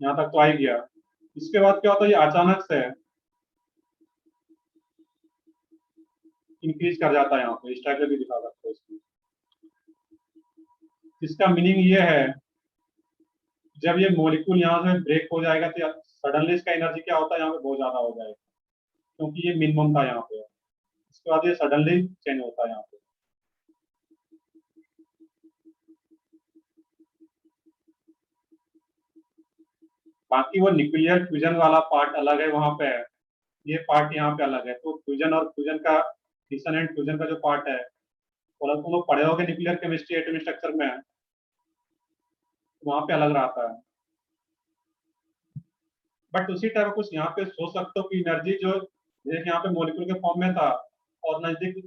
A: यहाँ तक तो आ ही गया। इसके बाद क्या होता है, ये अचानक से इंक्रीज कर जाता है यहाँ पे, इस टाइप से भी दिखा सकते हो इसको। इसका मीनिंग ये है, जब ये मॉलिक्यूल यहाँ से ब्रेक हो जाएगा तो सडनली इसका एनर्जी क्या होता है, यहाँ पे बहुत ज्यादा हो जाएगा, क्योंकि ये मिनिमम था यहाँ पे। इसके बाद ये सडनली चेंज होता है यहाँ पे। बाकी वो न्यूक्लियर फ्यूजन वाला पार्ट अलग है वहां पे है, ये पार्ट यहाँ पे अलग है। तो फ्यूजन और फ्यूजन का फिशन एंड फ्यूजन का जो पार्ट है, और तुम लोग पढ़े होगे न्यूक्लियर केमिस्ट्री एटॉमिक स्ट्रक्चर में, वहां पे अलग रहता है। बट उसी टाइप कुछ यहाँ पे सोच सकते हो कि एनर्जी जो जैसे यहाँ पे मॉलिक्यूल के फॉर्म में था, और नजदीक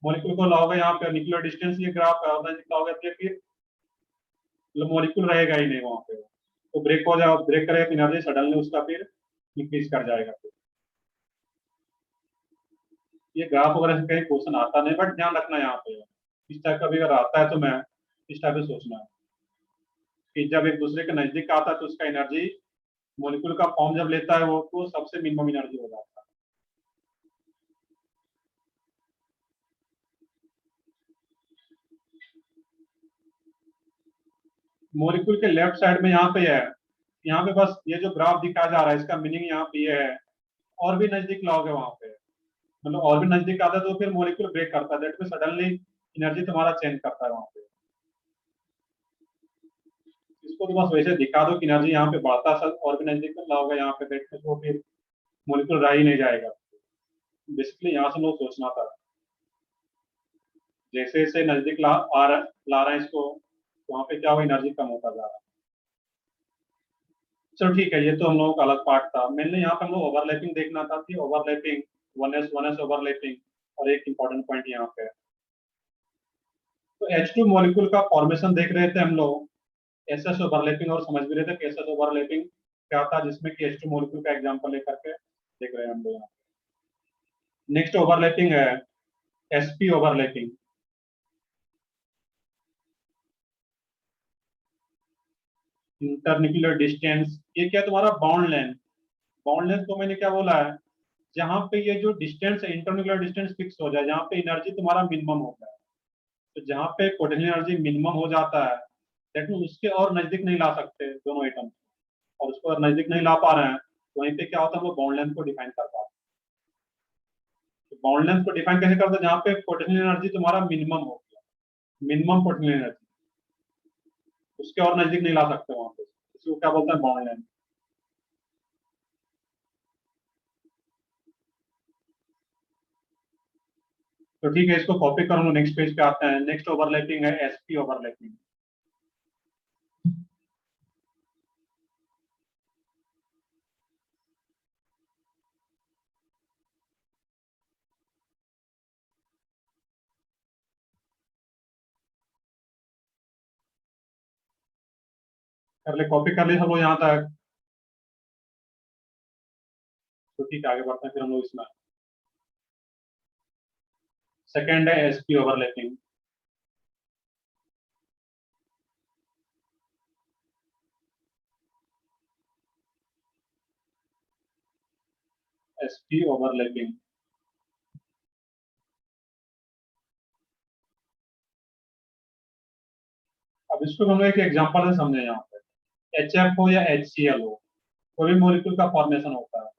A: मॉलिक्यूल को लाओगे यहाँ पे, न्यूक्लियर डिस्टेंस ये ग्राफ है, और नजदीक लाओगे तो फिर मॉलिक्यूल रहेगा ही नहीं वहां पे, तो ब्रेक हो जाए, ब्रेक करेगा तो एनर्जी सडनली उसका फिर इंक्रीज कर जाएगा। फिर ये ग्राफ वगैरह से कहीं क्वेश्चन आता नहीं, बट ध्यान रखना यहाँ पे इस टाइप का भी अगर आता है तो मैं इस टाइप से सोचना है कि जब एक दूसरे के नजदीक आता है तो उसका एनर्जी मॉलिक्यूल का फॉर्म जब लेता है वो, तो सबसे मिनिमम एनर्जी हो जाता है। मॉलिक्यूल के लेफ्ट साइड में यहाँ पे है, यहाँ पे बस ये जो ग्राफ दिखाया जा रहा है इसका मीनिंग यहाँ पे ये है, और भी नजदीक लाओगे वहां पे, मतलब और भी नजदीक आता है तो फिर मॉलिक्यूल ब्रेक करता है, दैट मींस सडनली एनर्जी तुम्हारा चेंज करता है वहां पे। इसको तो बस वैसे दिखा दो कि एनर्जी यहाँ पे बढ़ता है, और भी नजदीक में लाओगे यहाँ पे, दैट मींस वो फिर मॉलिक्यूल रह ही नहीं जाएगा। बेसिकली यहाँ से लोग सोचना था, जैसे जैसे नजदीक ला रहे हैं इसको, वहां पे क्या हुआ, एनर्जी कम होता जा रहा है। चलो ठीक है, ये तो हम लोगों का अलग पार्ट था। मैंने यहाँ पे हम लोग ओवरलैपिंग देखना था कि ओवरलैपिंग, वन एस ओवरलैपिंग, और एक इंपॉर्टेंट पॉइंट यहाँ पे। तो H2 मॉलिक्यूल का फॉर्मेशन देख रहे थे हम लोग, एस एस ओवरलैपिंग, और समझ भी रहे थे कि एस एस ओवरलैपिंग क्या था, जिसमें कि H2 मॉलिक्यूल का एग्जाम्पल लेकर के देख रहे हैं हम लोग। नेक्स्ट ओवरलैपिंग है sp ओवरलैपिंग, इंटरन्यूक्लियर डिस्टेंस। ये क्या तुम्हारा बाउंड लेंथ, बाउंड लेंथ को मैंने क्या बोला है, जहां पे ये जो डिस्टेंस है इंटरन्यूक्लियर डिस्टेंस फिक्स हो जाए, जहां पे एनर्जी तुम्हारा मिनिमम होता है। तो जहां पे पोटेंशियल एनर्जी मिनिमम हो जाता है, दैट मीन उसके और नजदीक नहीं ला सकते दोनों एटम, और उसको और नजदीक नहीं ला पा रहे हैं, तो वहीं पे क्या होता है, हम लोग बाउंड लेंथ को डिफाइन कर पाते हैं। तो बाउंड लेंथ को डिफाइन कैसे करते हैं, जहां पे पोटेंशियल एनर्जी तुम्हारा मिनिमम हो गया, मिनिमम पोटेंशियल एनर्जी, उसके और नजदीक नहीं ला सकते वहां पे, इसको क्या बोलते हैं, बाउंड लेंथ। तो ठीक है, इसको कॉपी कर लो, नेक्स्ट पेज पे आते हैं। नेक्स्ट ओवरलैपिंग है एसपी ओवरलैपिंग। कर ले, कॉपी कर ली सब लोग यहाँ तक। तो ठीक है, आगे बढ़ते हैं फिर हम लोग इसमें। सेकेंड है एसपी ओवरलैपिंग। SP overlapping. अब इसको हम लोग एक एग्जांपल से समझे यहाँ पे। एच एफ हो या एच सी एल हो, कोई भी मॉलिक्यूल का फॉर्मेशन होता है।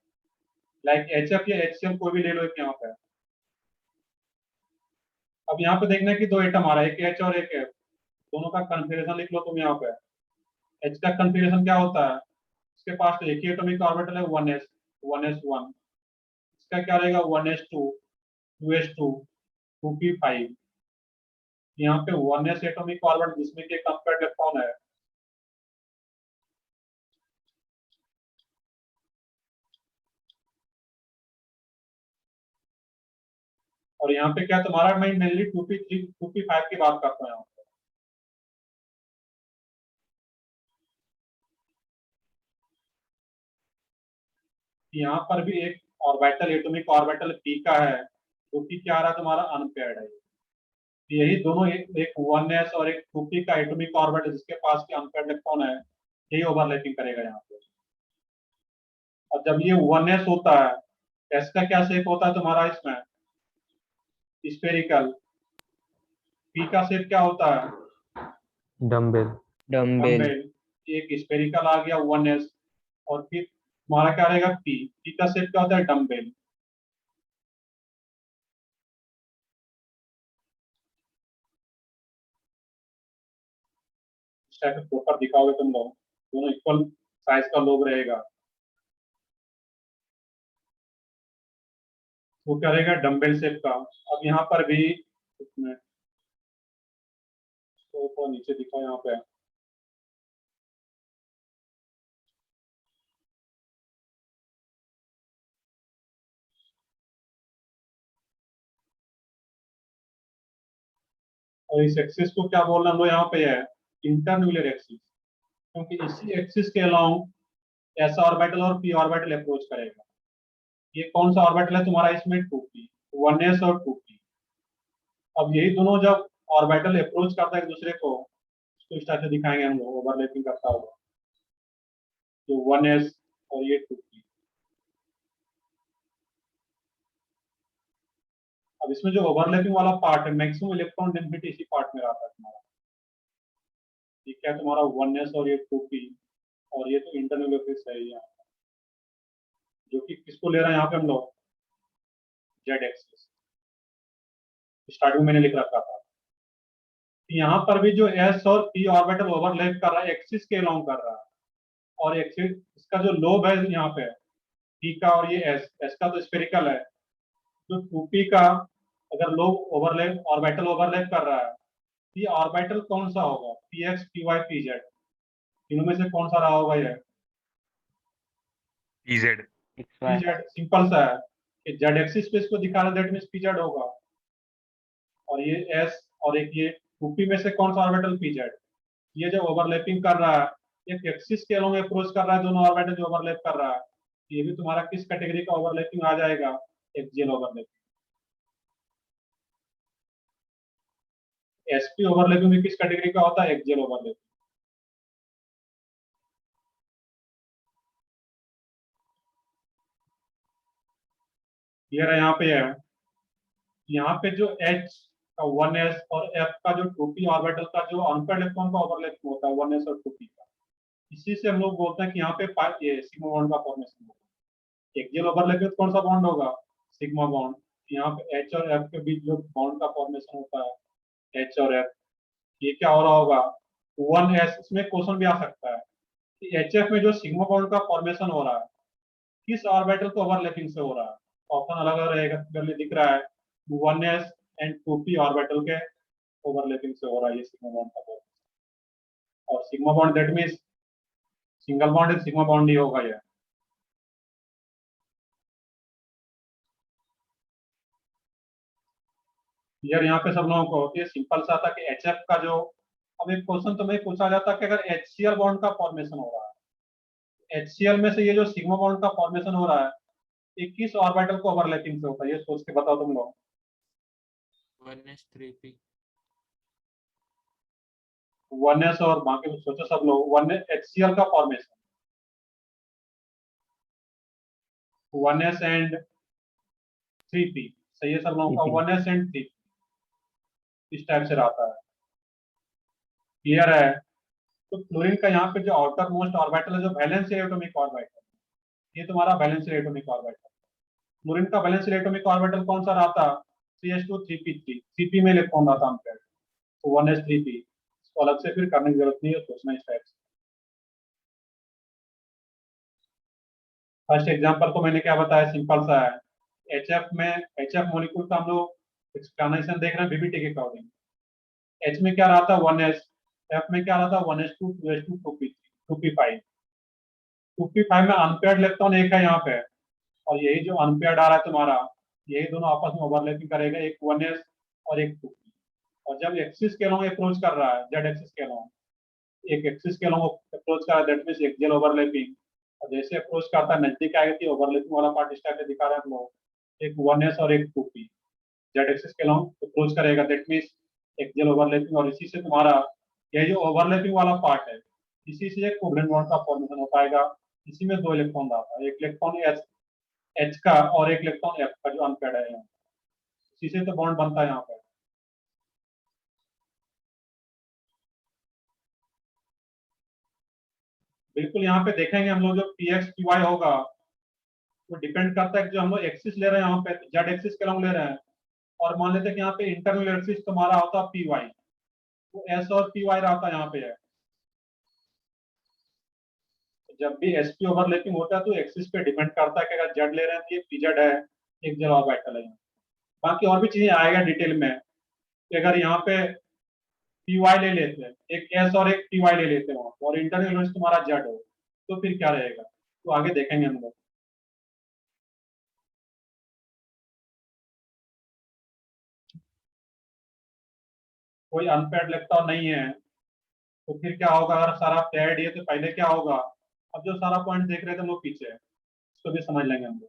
A: लाइक एच एफ या एच सी एल कोई भी ले लो एक यहाँ पे। अब यहाँ पे देखना है कि दो एटम आ रहा है, एक एच और एक एफ। दोनों का कन्फिग्रेशन लिख लो तुम यहाँ पे। एच का कन्फिग्रेशन क्या होता है? इसके पास तो एक ही एटॉमिक ऑर्बिटल है, 1s, 1s1। इसका क्या रहेगा? 1s2, 2s2, 2p5। यहाँ पे 1s एटॉमिक ऑर्बिटल जिसमें कि कंपेयर्ड इलेक्ट्रॉन है। और यहाँ पे क्या तुम्हारा, मैं मेनली 2p3 2p5 की बात करता हूँ यहाँ पे। यहाँ पर भी एक ऑर्बिटल, एटॉमिक ऑर्बिटल p का है, जो कि क्या आ रहा है तुम्हारा? अनपेयर्ड है। यही दोनों एक 1s और एक 2p का एटॉमिक ऑर्बिटल जिसके पास की अनपेयर्ड इलेक्ट्रॉन है, यही ओवरलैपिंग करेगा यहाँ पे। और जब ये 1s होता है, s का क्या शेप होता है तुम्हारा इसमें? स्फेरिकल। p का शेप क्या होता है?
C: डम्बेल।
B: डम्बेल।
A: डम्बेल। एक स्फेरिकल आ गया 1s। और फिर तुम्हारा क्या रहेगा? p का शेप क्या होता है? डम्बेल। इस टाइप के प्रॉपर दिखाओगे तुम लोग, दोनों इक्वल साइज का लोग रहेगा, वो क्या रहेगा? डम्बेल शेप का। अब यहाँ पर भी इसमें तो नीचे दिखाओ यहाँ पे। और इस एक्सिस को क्या बोलना हम लोग यहाँ पे है? इंटरन्यूलर एक्सिस। क्योंकि इसी एक्सिस के अलाउंग एस ऑर्बिटल और पी ऑर्बिटल अप्रोच करेगा। ये कौन सा ऑर्बिटल है तुम्हारा इसमें? 2p, 1s और 2p। अब यही दोनों जब ऑर्बिटल अप्रोच करता है एक दूसरे को, तो इस टाइप से दिखाएंगे हम लोग, ओवरलैपिंग करता हुआ। जो 1s और ये 2p। अब इसमें जो ओवरलैपिंग वाला पार्ट है, मैक्सिमम इलेक्ट्रॉन डेंसिटी इसी पार्ट में रहता है तुम्हारा। ये क्या तुम्हारा? 1s और ये 2p। और ये तो इंटरनल एक्सिस है यहाँ, जो कि किसको ले रहा है यहाँ पे हम लोग? Z axis. स्टार्टिंग में मैंने लिख रखा था। यहाँ पर भी जो एस और पी ऑर्बिटल ओवरलैप कर रहा है, एक्सिस के अलाउंग कर रहा है। और एक्सिस, इसका जो लोब है यहाँ पे, पी का और ये एस का तो स्फेरिकल है। जो 2p का अगर लोब ओवरलैप, ऑर्बिटल ओवरलैप कर रहा है, ये ऑर्बिटल कौन सा होगा? P X, P Y, P Z. तीनों में से कौन सा रहा होगा ये?
C: पीजेड।
A: P Z. सिंपल सा है कि जेड एक्सिस पे इसको दिखा रहा है, दैट मीन्स पी जेड होगा। और ये एस और एक ये 2p में से कौन सा ऑर्बिटल? P Z. ये जो ओवरलैपिंग कर रहा है, एक एक्सिस के अलोंग अप्रोच कर रहा है, दोनों ऑर्बिटल जो ओवरलैप कर रहा है, ये भी तुम्हारा किस कैटेगरी का ओवरलैपिंग आ जाएगा? Axial overlapping. एसपी ओवरलैपिंग भी किस कैटेगरी का होता है? Axial overlapping. क्लियर है यहाँ पे है? यहाँ पे जो H का 1s और F का जो 2p ऑर्बिटल का जो अनपेयर्ड इलेक्ट्रॉन का ओवरलैपिंग होता है 1s और 2p का, इसी से हम लोग बोलते हैं कि यहाँ पे ये सिग्मा बॉन्ड का फॉर्मेशन होगा। एक्सियल ओवरलैपिंग कौन सा बॉन्ड होगा? Sigma bond. यहाँ पे H और F के बीच जो बॉन्ड का फॉर्मेशन होता है, H और F, ये क्या हो रहा होगा? 1s। इसमें क्वेश्चन भी आ सकता है कि HF में जो सिग्मा बॉन्ड का फॉर्मेशन हो रहा है, किस ऑर्बिटल को ओवरलैपिंग से हो रहा है? ऑप्शन अलग अलग रहेगा, दिख रहा है 1s एंड 2p ऑर्बिटल के ओवरलैपिंग से हो रहा है ये सिग्मा बॉन्ड का formation। और sigma bond that means single bond है, सिग्मा बॉन्ड ही होगा ये। यार यहाँ पे सब लोगों को होती है सिंपल सा था कि एच एफ का जो, अब एक क्वेश्चन तुम्हें पूछा जाता कि अगर HCl बॉन्ड का फॉर्मेशन हो रहा है, HCl में से ये जो सिग्मा बॉन्ड का फॉर्मेशन हो रहा है ये किस ऑर्बिटल को ओवरलैपिंग से होता है, ये सोच के बताओ तुम लोग।
D: 1s3p
A: 1s और बाकी सोचो सब लोग, 1s HCl का फॉर्मेशन 1s एंड 3p, सही है सब लोगों का,
B: 3p
A: 1s एंड 3p इस टाइप से रहता है। क्लियर है? तो क्लोरीन का यहाँ पे जो आउटर मोस्ट ऑर्बिटल है जो वैलेंस एटॉमिक ऑर्बिटल, ये तुम्हारा वैलेंस एटॉमिक ऑर्बिटल। क्लोरीन का वैलेंस एटॉमिक ऑर्बिटल कौन सा रहता? CH2 3p3, 3p में इलेक्ट्रॉन रहता है, तो 1s3p, इसको अलग से फिर करने की जरूरत नहीं है, सोचना इस टाइप से। फर्स्ट एग्जांपल को मैंने क्या बताया, सिंपल सा है। HF में HF मॉलिक्यूल का हम लोग एक्सप्लेनेशन देख रहे हैं बीबीटी के अकॉर्डिंग। H में क्या रहा था 1s, F में क्या रहा था 1s2 2s2 2p3 2p5। 2p5 में अनपेयर्ड इलेक्ट्रॉन एक है यहाँ पे, और यही जो अनपेयर्ड आ रहा है तुम्हारा, यही दोनों आपस में ओवरलैपिंग करेगा, एक 1s और एक 2p। और जब एक्सिस के अलोंग अप्रोच कर रहा है, जेड एक्सिस के अलोंग, एक एक्सिस के अलोंग अप्रोच कर रहा है, दैट मींस एक्सियल ओवरलैपिंग। और जैसे अप्रोच करता है नजदीक आएगा कि ओवरलैपिंग वाला पार्ट इस टाइप से दिखा रहे हैं हम लोग, एक 1s और एक 2p जेड एक्सिस के अलोंग अप्रोच करेगा, दैट मींस एक्सियल ओवरलैपिंग। और इसी से तुम्हारा ये जो ओवरलैपिंग वाला पार्ट है, इसी से एक कोवलेंट बॉन्ड का फॉर्मेशन हो पाएगा। इसी में दो इलेक्ट्रॉन आता है, एक इलेक्ट्रॉन एच का और एक इलेक्ट्रॉन एफ का जो अनपेयर्ड है यहाँ, इसी से तो बॉन्ड बनता है यहाँ पे। बिल्कुल यहाँ पे देखेंगे हम लोग जो px py होगा वो डिपेंड करता है कि जो हम लोग एक्सिस ले रहे हैं यहाँ पे जेड एक्सिस के लॉन्ग ले रहे हैं, और मान लेते हैं कि यहाँ पे इंटरनल एक्सिस तुम्हारा होता है py, तो s और py रहता है यहाँ पे है। जब भी sp ओवरलैपिंग होता है तो एक्सिस पे डिपेंड करता है कि अगर जेड ले रहे हैं तो ये pz है, एक जगह ऑर्बिटल है। बाकी और भी चीजें आएगा डिटेल में कि अगर यहाँ पे py ले लेते हैं, एक s और एक py ले लेते हैं वहां पे, और इंटरनल एक्सिस तुम्हारा जेड हो, तो फिर क्या रहेगा, तो आगे देखेंगे हम लोग। कोई अनपेयर्ड इलेक्ट्रॉन नहीं है तो फिर क्या होगा, अगर सारा पेयर्ड है तो पहले क्या होगा। अब जो सारा पॉइंट देख रहे थे हम लोग पीछे, इसको भी समझ लेंगे हम लोग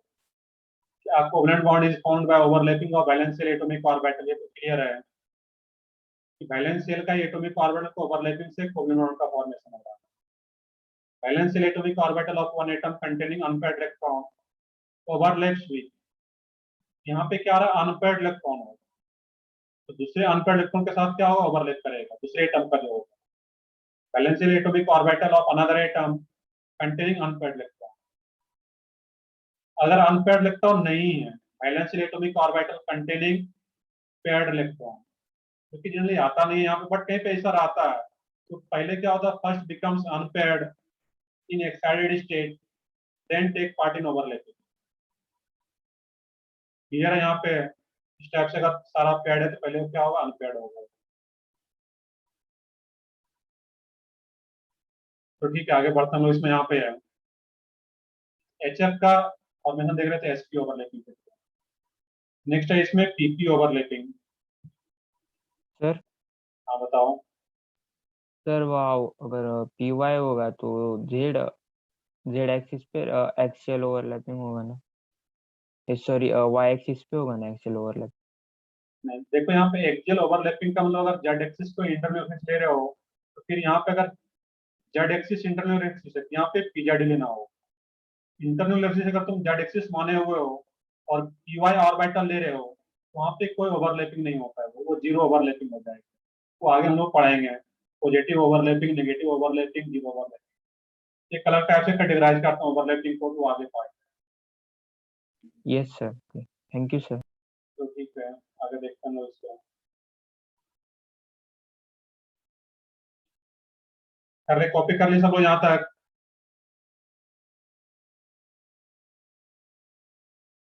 A: कि आपको covalent bond is found by overlapping of valence shell atomic orbital, ये तो क्लियर है कि वैलेंस शेल का एटॉमिक ऑर्बिटल को ओवरलैपिंग से कोवलेंट बॉन्ड का फॉर्मेशन हो रहा है। Valence shell atomic orbital of one atom containing unpaired electron overlaps with, यहाँ पे क्या आ रहा है अनपेयर्ड इलेक्ट्रॉन हो, तो दूसरे अनपेयर्ड इलेक्ट्रॉन के साथ क्या होगा, ओवरलैप करेगा दूसरे एटम का जो होगा। Valence shell atomic orbital of another atom containing unpaired electron. अगर अनपेयर्ड इलेक्ट्रॉन नहीं है, valence shell atomic orbital containing paired electron, क्योंकि जनरली आता नहीं है यहाँ पे, बट कहीं पे ऐसा आता है, तो पहले क्या होता है first becomes unpaired in excited state then take part in overlapping. Clear है? यहाँ पे इस टाइप से अगर सारा पेयर्ड है तो पहले क्या होगा, अनपेयर्ड होगा। तो ठीक है आगे बढ़ते हैं लोग, इसमें यहाँ पे है HF का फॉर्मेशन देख रहे थे sp ओवरलैपिंग। नेक्स्ट है इसमें pp ओवरलैपिंग।
B: सर
A: हाँ बताओ।
B: सर वाह, अगर पी वाई होगा तो जेड जेड एक्सिस पे एक्सियल ओवरलैपिंग होगा ना, सॉरी वाई एक्सिस पे होगा ना एक्सियल ओवरलैप।
A: नहीं देखो यहाँ पे एक्सियल ओवरलैपिंग का मतलब अगर जेड एक्सिस को इंटरनल एक्सिस ले रहे हो तो फिर यहाँ पे अगर जेड एक्सिस इंटरनल एक्सिस है तो यहाँ पे pz लेना हो। इंटरनल एक्सिस अगर तुम जेड एक्सिस माने हुए हो और py ऑर्बिटल ले रहे हो तो वहाँ पे कोई ओवरलैपिंग नहीं होता है, वो जीरो ओवरलैपिंग हो जाएगी। वो आगे हम लोग पढ़ाएंगे, positive overlapping, negative overlapping, zero overlapping, ये कलर टाइप से कैटेगराइज करता हूँ ओवरलैपिंग को, तो आगे पढ़ाएंगे।
B: Yes sir, thank you sir.
A: तो ठीक है आगे देखते हैं इसको, कर ले कॉपी कर ली सब लोग यहाँ तक।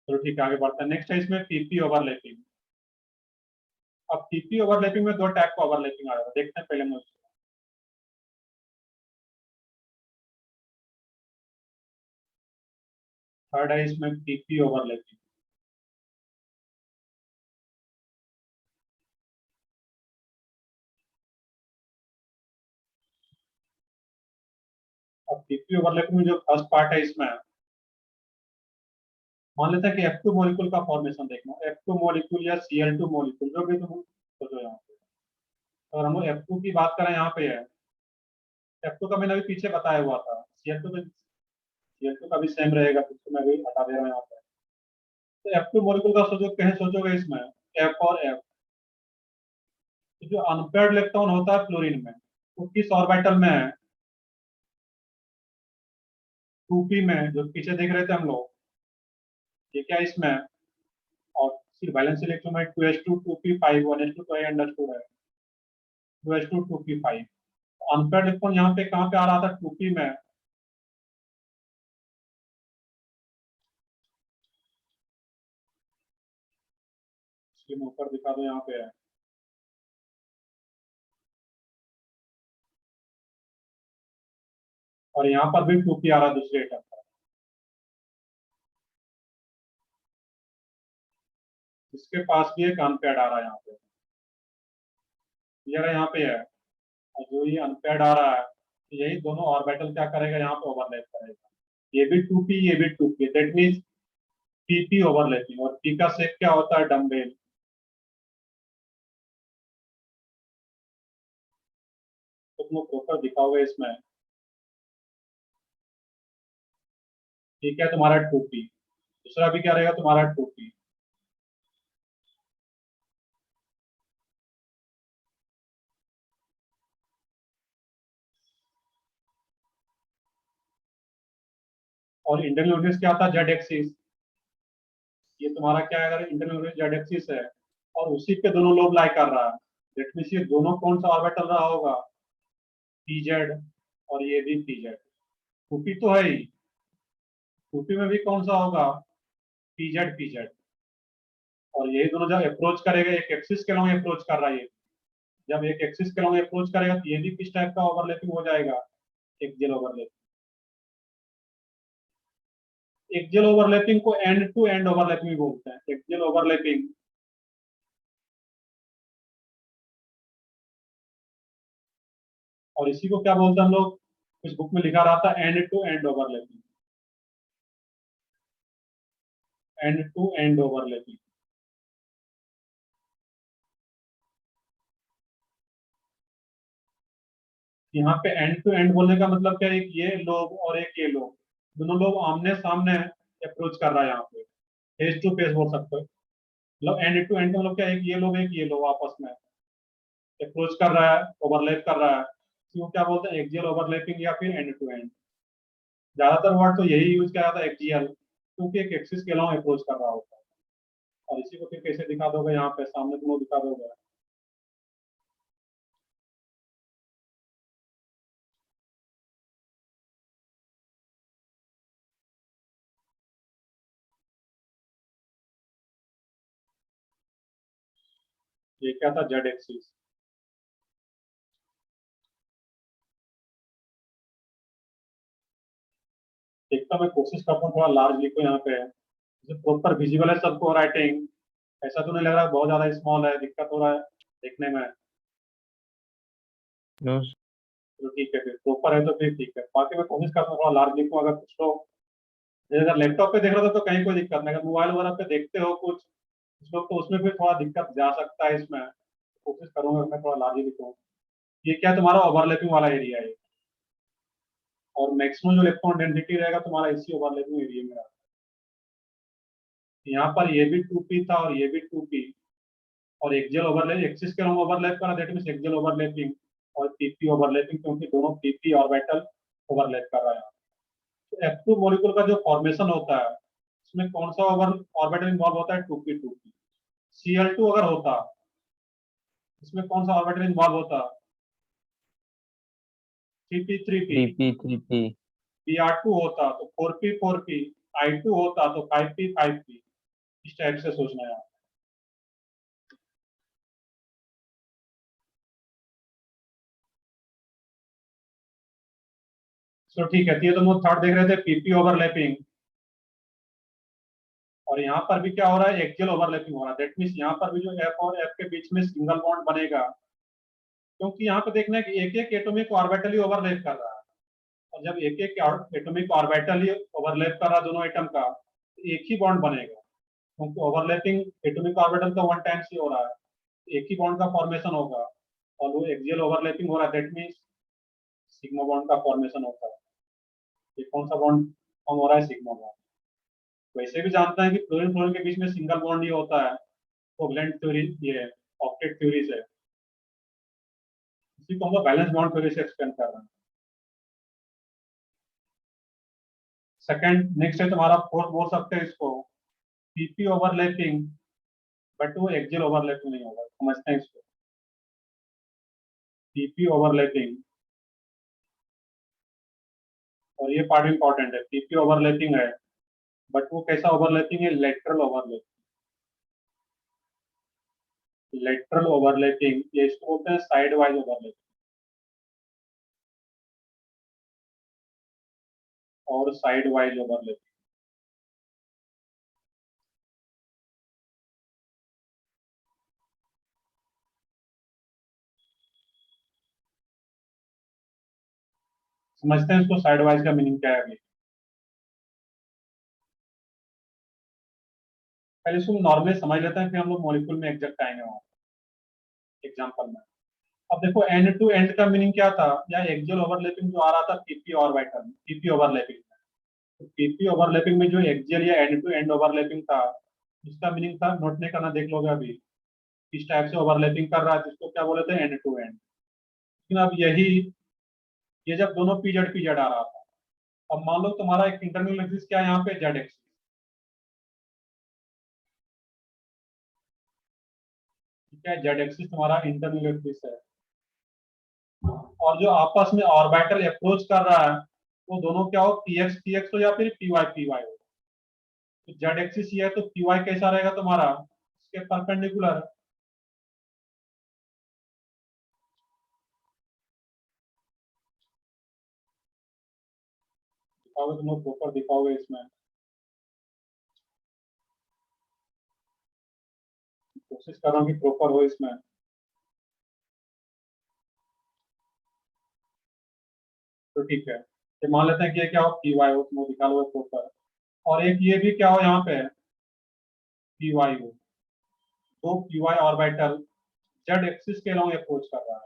A: चलो ठीक है आगे बढ़ते हैं। नेक्स्ट है इसमें पीपी ओवरलैपिंग। अब टीपी ओवरलैपिंग में दो टाइप का ओवरलैपिंग आ जाता है, देखते हैं पहले मुझे। थर्ड है इसमें टीपी ओवरलैपिंग। अब टीपी ओवरलैपिंग में जो फर्स्ट पार्ट है इसमें, मान लेते हैं कि F2 मॉलिक्यूल का फॉर्मेशन देखना, F2 मॉलिक्यूल या Cl2 मॉलिक्यूल, जो भी तुम सोचो यहाँ पे। अगर हम F2 की बात करें, यहाँ पे है F2 का मैंने अभी पीछे बताया हुआ था, Cl2 का भी सेम रहेगा, तो इसको मैं अभी हटा दे रहा हूँ यहाँ पे। तो F2 मॉलिक्यूल का सोचो, कहीं सोचोगे इसमें F और F, तो जो अनपेयर्ड इलेक्ट्रॉन होता है फ्लोरीन में, वो किस ऑर्बिटल में है? 2p में, जो पीछे देख रहे थे हम लोग, ये क्या इसमें, और सिर्फ वैलेंस इलेक्ट्रॉन में 2s2 2p5 1s2 तो ये अंडरस्टूड है, 2s2 2p5। अनपेयर्ड इलेक्ट्रॉन यहाँ पे कहाँ पे आ रहा था? 2p में। इसलिए मैं ऊपर दिखा दो, यहाँ पे है, और यहाँ पर भी 2p आ रहा है दूसरे एटम पर। इसके पास भी एक अनपेयर्ड आ रहा है यहाँ पे, क्लियर है? यहाँ पे है, और जो ये अनपेयर्ड आ रहा है, तो यही दोनों ऑर्बिटल क्या करेगा, यहाँ पे ओवरलैप करेगा। ये भी 2p, ये भी 2p, that means pp overlapping. और p का शेप क्या होता है? डम्बेल। तो तुम प्रॉपर दिखाओगे इसमें, ठीक है, तुम्हारा 2p, दूसरा भी क्या रहेगा तुम्हारा? 2p। और इंटरनल यूनिट्स क्या आता है? Z axis. ये तुम्हारा क्या है? अगर इंटरनल यूनिट जेड एक्सिस है और उसी पे दोनों लोब लाई कर रहा है, दैट मीन्स ये दोनों कौन सा ऑर्बिटल रहा होगा? pz, और ये भी pz। 2p तो है ही, 2p में भी कौन सा होगा? pz। और यही दोनों जब अप्रोच करेगा, एक एक्सिस के लॉन्ग अप्रोच कर रहा है ये, जब एक एक्सिस के लॉन्ग अप्रोच करेगा तो ये भी किस टाइप का ओवरलैपिंग हो जाएगा? Axial overlapping. एक्सियल ओवरलैपिंग को एंड टू एंड ओवरलैपिंग भी बोलते हैं, एक्सियल ओवरलैपिंग। और इसी को क्या बोलते हैं हम लोग? इस बुक में लिखा रहा था end to end overlapping, end to end overlapping. यहाँ पे एंड टू एंड बोलने का मतलब क्या है? एक ये लोग और एक ये लोग, दोनों लोग आमने सामने अप्रोच कर रहा है, यहाँ पे फेस टू फेस बोल सकते हो। मतलब एंड टू एंड का मतलब क्या है? एक ये लोग आपस में अप्रोच कर रहा है, ओवरलैप कर रहा है, इसको क्या बोलते हैं? एक्सियल ओवरलैपिंग या फिर एंड टू एंड। ज्यादातर वर्ड तो यही यूज किया जाता है, एक्सियल, क्योंकि एक एक्सिस के अलावा अप्रोच कर रहा होता है। और इसी को फिर कैसे दिखा दोगे? यहाँ पे सामने तुम लोग दिखा दोगे, ये क्या था? Z axis. देखता मैं कोशिश करता हूँ थोड़ा लार्ज लिखो यहाँ पे, जैसे प्रॉपर विजिबल है सबको राइटिंग, ऐसा तो नहीं लग रहा बहुत ज्यादा स्मॉल है, दिक्कत हो रहा है देखने में?
C: नो
A: तो ठीक है, फिर प्रॉपर है तो फिर ठीक है, बाकी मैं कोशिश करता हूँ थोड़ा लार्ज लिखूँ। अगर कुछ लोग, जैसे अगर लैपटॉप पे देख रहे हो तो कहीं कोई दिक्कत नहीं, अगर मोबाइल वगैरह पे देखते हो कुछ लोग, तो उसमें फिर थोड़ा दिक्कत जा सकता है इसमें। कोशिश करूंगा मैं थोड़ा लार्ज लिखूँ। ये क्या तुम्हारा ओवरलैपिंग वाला एरिया है, और मैक्सिमम जो इलेक्ट्रॉन डेंसिटी रहेगा तुम्हारा इसी ओवरलैपिंग एरिया में रहता है। यहाँ पर ये भी 2p था और ये भी 2p, और एक्सियल ओवरलैप, एक्सिस के लॉन्ग ओवरलैप करा, दैट मींस एक्सियल ओवरलैपिंग, और पीपी ओवरलैपिंग, क्योंकि दोनों पीपी ऑर्बिटल ओवरलैप कर रहा है। तो F2 मॉलिक्यूल का जो फॉर्मेशन होता है, इसमें कौन सा ऑर्बिटल इन्वॉल्व होता है? 2p 2p। Cl2 अगर होता, इसमें कौन सा ऑर्बिटल इन्वॉल्व होता? 3p 3p।
C: 3p
A: Br2 होता तो 4p 4p, I2 होता तो 5p 5p। इस टाइप से सोचना है। सो ठीक है, तो ये तो हम थर्ड देख रहे थे पीपी ओवरलैपिंग, और यहाँ पर भी क्या हो रहा है, एक्सियल ओवरलैपिंग हो रहा है। दैट मीन्स यहाँ पर भी जो एफ और एफ के बीच में सिंगल बॉन्ड बनेगा, क्योंकि यहाँ पे देखना है कि एक एक एटॉमिक ऑर्बिटल ही ओवरलैप कर रहा है, और जब एक एक एटॉमिक ऑर्बिटल ही ओवरलैप कर रहा है दोनों एटम का, तो एक ही बॉन्ड बनेगा, क्योंकि ओवरलैपिंग एटॉमिक ऑर्बिटल का वन टाइम्स ही हो रहा है, एक ही बॉन्ड का फॉर्मेशन होगा, और वो एक्सियल ओवरलैपिंग हो रहा है, दैट मीन्स सिग्मा बॉन्ड का फॉर्मेशन होता है। ये कौन सा बॉन्ड फॉर्म हो रहा है, सिग्मा बॉन्ड। वैसे भी जानते हैं कि फ्लोरीन फ्लोरीन के बीच में सिंगल बॉन्ड ही होता है, कोवलेंट थ्योरी ये ऑक्टेट थ्योरी से, इसी को हम लोग बैलेंस बॉन्ड थ्योरी से एक्सप्लेन कर रहे हैं। सेकंड नेक्स्ट है तुम्हारा फोर्थ, बोल सकते हैं इसको पीपी ओवरलैपिंग, बट वो एक्सियल ओवरलैपिंग नहीं होगा, समझते हैं इसको। पीपी ओवरलैपिंग, और ये पार्ट इंपॉर्टेंट है, पीपी ओवरलैपिंग है, बट वो कैसा ओवरलैपिंग है, लेटरल ओवरलैपिंग। लेटरल ओवरलैपिंग, ये इसको बोलते हैं साइड वाइज ओवरलैपिंग, और साइड वाइज ओवरलैपिंग। समझते हैं इसको, साइड वाइज का मीनिंग क्या है अभी। पहले इसको नॉर्मली समझ लेते हैं, फिर हम लोग मॉलिक्यूल में एग्जैक्ट आएंगे वहां एग्जाम्पल में। अब देखो एंड टू एंड का मीनिंग क्या था, या एक्सियल ओवरलैपिंग जो आ रहा था पीपी ऑर्बिटल में, पीपी ओवरलैपिंग में, तो पीपी ओवरलैपिंग में जो एक्सियल या एंड टू एंड ओवरलैपिंग था, उसका मीनिंग था, नोट नहीं करना, देख लोगे अभी किस टाइप से ओवरलैपिंग कर रहा है, जिसको क्या बोले थे, एंड टू एंड। लेकिन अब यही, ये जब दोनों पीजेड पीजेड आ रहा था, अब मान लो तुम्हारा एक इंटरनल एक्सिस क्या है यहाँ पे, जेड एक्सिस, ठीक है, जेड एक्सिस तुम्हारा इंटरनल एक्सिस है, और जो आपस में ऑर्बिटल अप्रोच कर रहा है, वो दोनों क्या हो, पी एक्स हो या फिर पी वाई हो। तो जेड एक्सिस ये है, तो पी वाई कैसा रहेगा तुम्हारा, इसके परपेंडिकुलर। दिखाओगे तुम लोग, प्रॉपर दिखाओगे इसमें, कोशिश कर रहा हूँ कि प्रॉपर हो इसमें। तो ठीक है, ये मान लेते हैं कि ये क्या हो, पी वाई हो, तुम लोग दिखा लो प्रॉपर, और एक ये भी क्या हो यहाँ पे, पी वाई हो, तो P Y orbital Z axis के अलॉन्ग अप्रोच कर रहा है।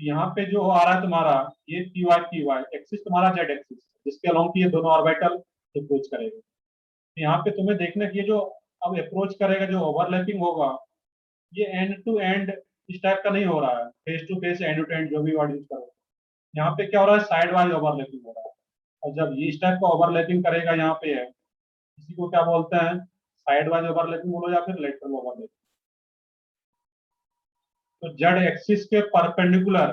A: यहाँ पे जो आ रहा है तुम्हारा, ये पी वाई एक्सिस तुम्हारा जेड एक्सिस, जिसके अलॉन्ग ये दोनों ऑर्बिटल अप्रोच करेगा। तो यहाँ पे तुम्हें देखना कि ये जो अब अप्रोच करेगा, जो ओवरलैपिंग होगा, ये एंड टू एंड इस टाइप का नहीं हो रहा है, face to face, end to end, जो भी वर्ड यूज करो। यहाँ पे क्या हो रहा है, साइड वाइज ओवरलैपिंग हो रहा है, और जब ये इस टाइप का ओवरलैपिंग करेगा यहाँ पे है, इसी को क्या बोलते हैं, साइड वाइज ओवरलैपिंग बोलो या फिर लेटरल ओवरलैपिंग। तो जेड एक्सिस के परपेंडिकुलर,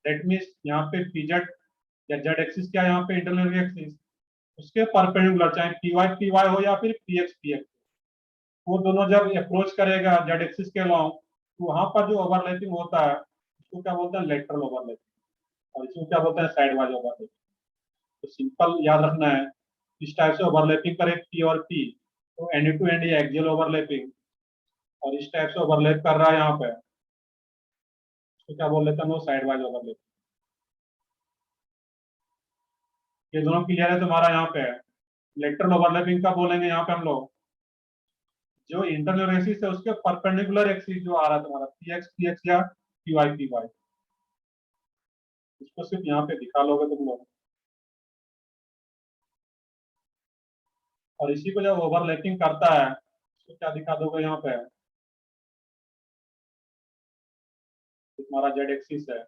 A: दैट मीन्स यहाँ पे पीजेड या जेड एक्सिस क्या है, यहाँ पे इंटरनल एक्सिस, उसके परपेंडिकुलर, चाहे पी वाई हो या फिर पी एक्स, वो दोनों जब अप्रोच करेगा जेड एक्सिस के अलॉन्ग, तो वहां पर जो ओवरलैपिंग होता है, उसको क्या बोलते हैं, लेटरल ओवरलैपिंग, और इसको क्या बोलते हैं, साइड वाइज ओवरलैपिंग। तो सिंपल याद रखना है, इस टाइप से ओवरलैपिंग करे पी और पी, तो एंड टू एंड ये एक्सियल ओवरलैपिंग, और इस टाइप से ओवरलैप कर रहा है यहाँ पे, इसको क्या बोल लेते हैं हम लोग, साइड वाइज ओवरलैपिंग। ये दोनों क्लियर है तुम्हारा यहाँ पे। लेटरल ओवरलैपिंग का बोलेंगे यहाँ पे हम लोग, जो इंटरनल एक्सिस है उसके परपेंडिकुलर एक्सिस जो आ रहा है तुम्हारा, पी एक्स या पी वाई, इसको सिर्फ यहाँ पे दिखा लोगे तुम लोग, और इसी को जब ओवरलैपिंग करता है, इसको क्या दिखा दोगे यहाँ पे, तो तुम्हारा जेड एक्सिस है।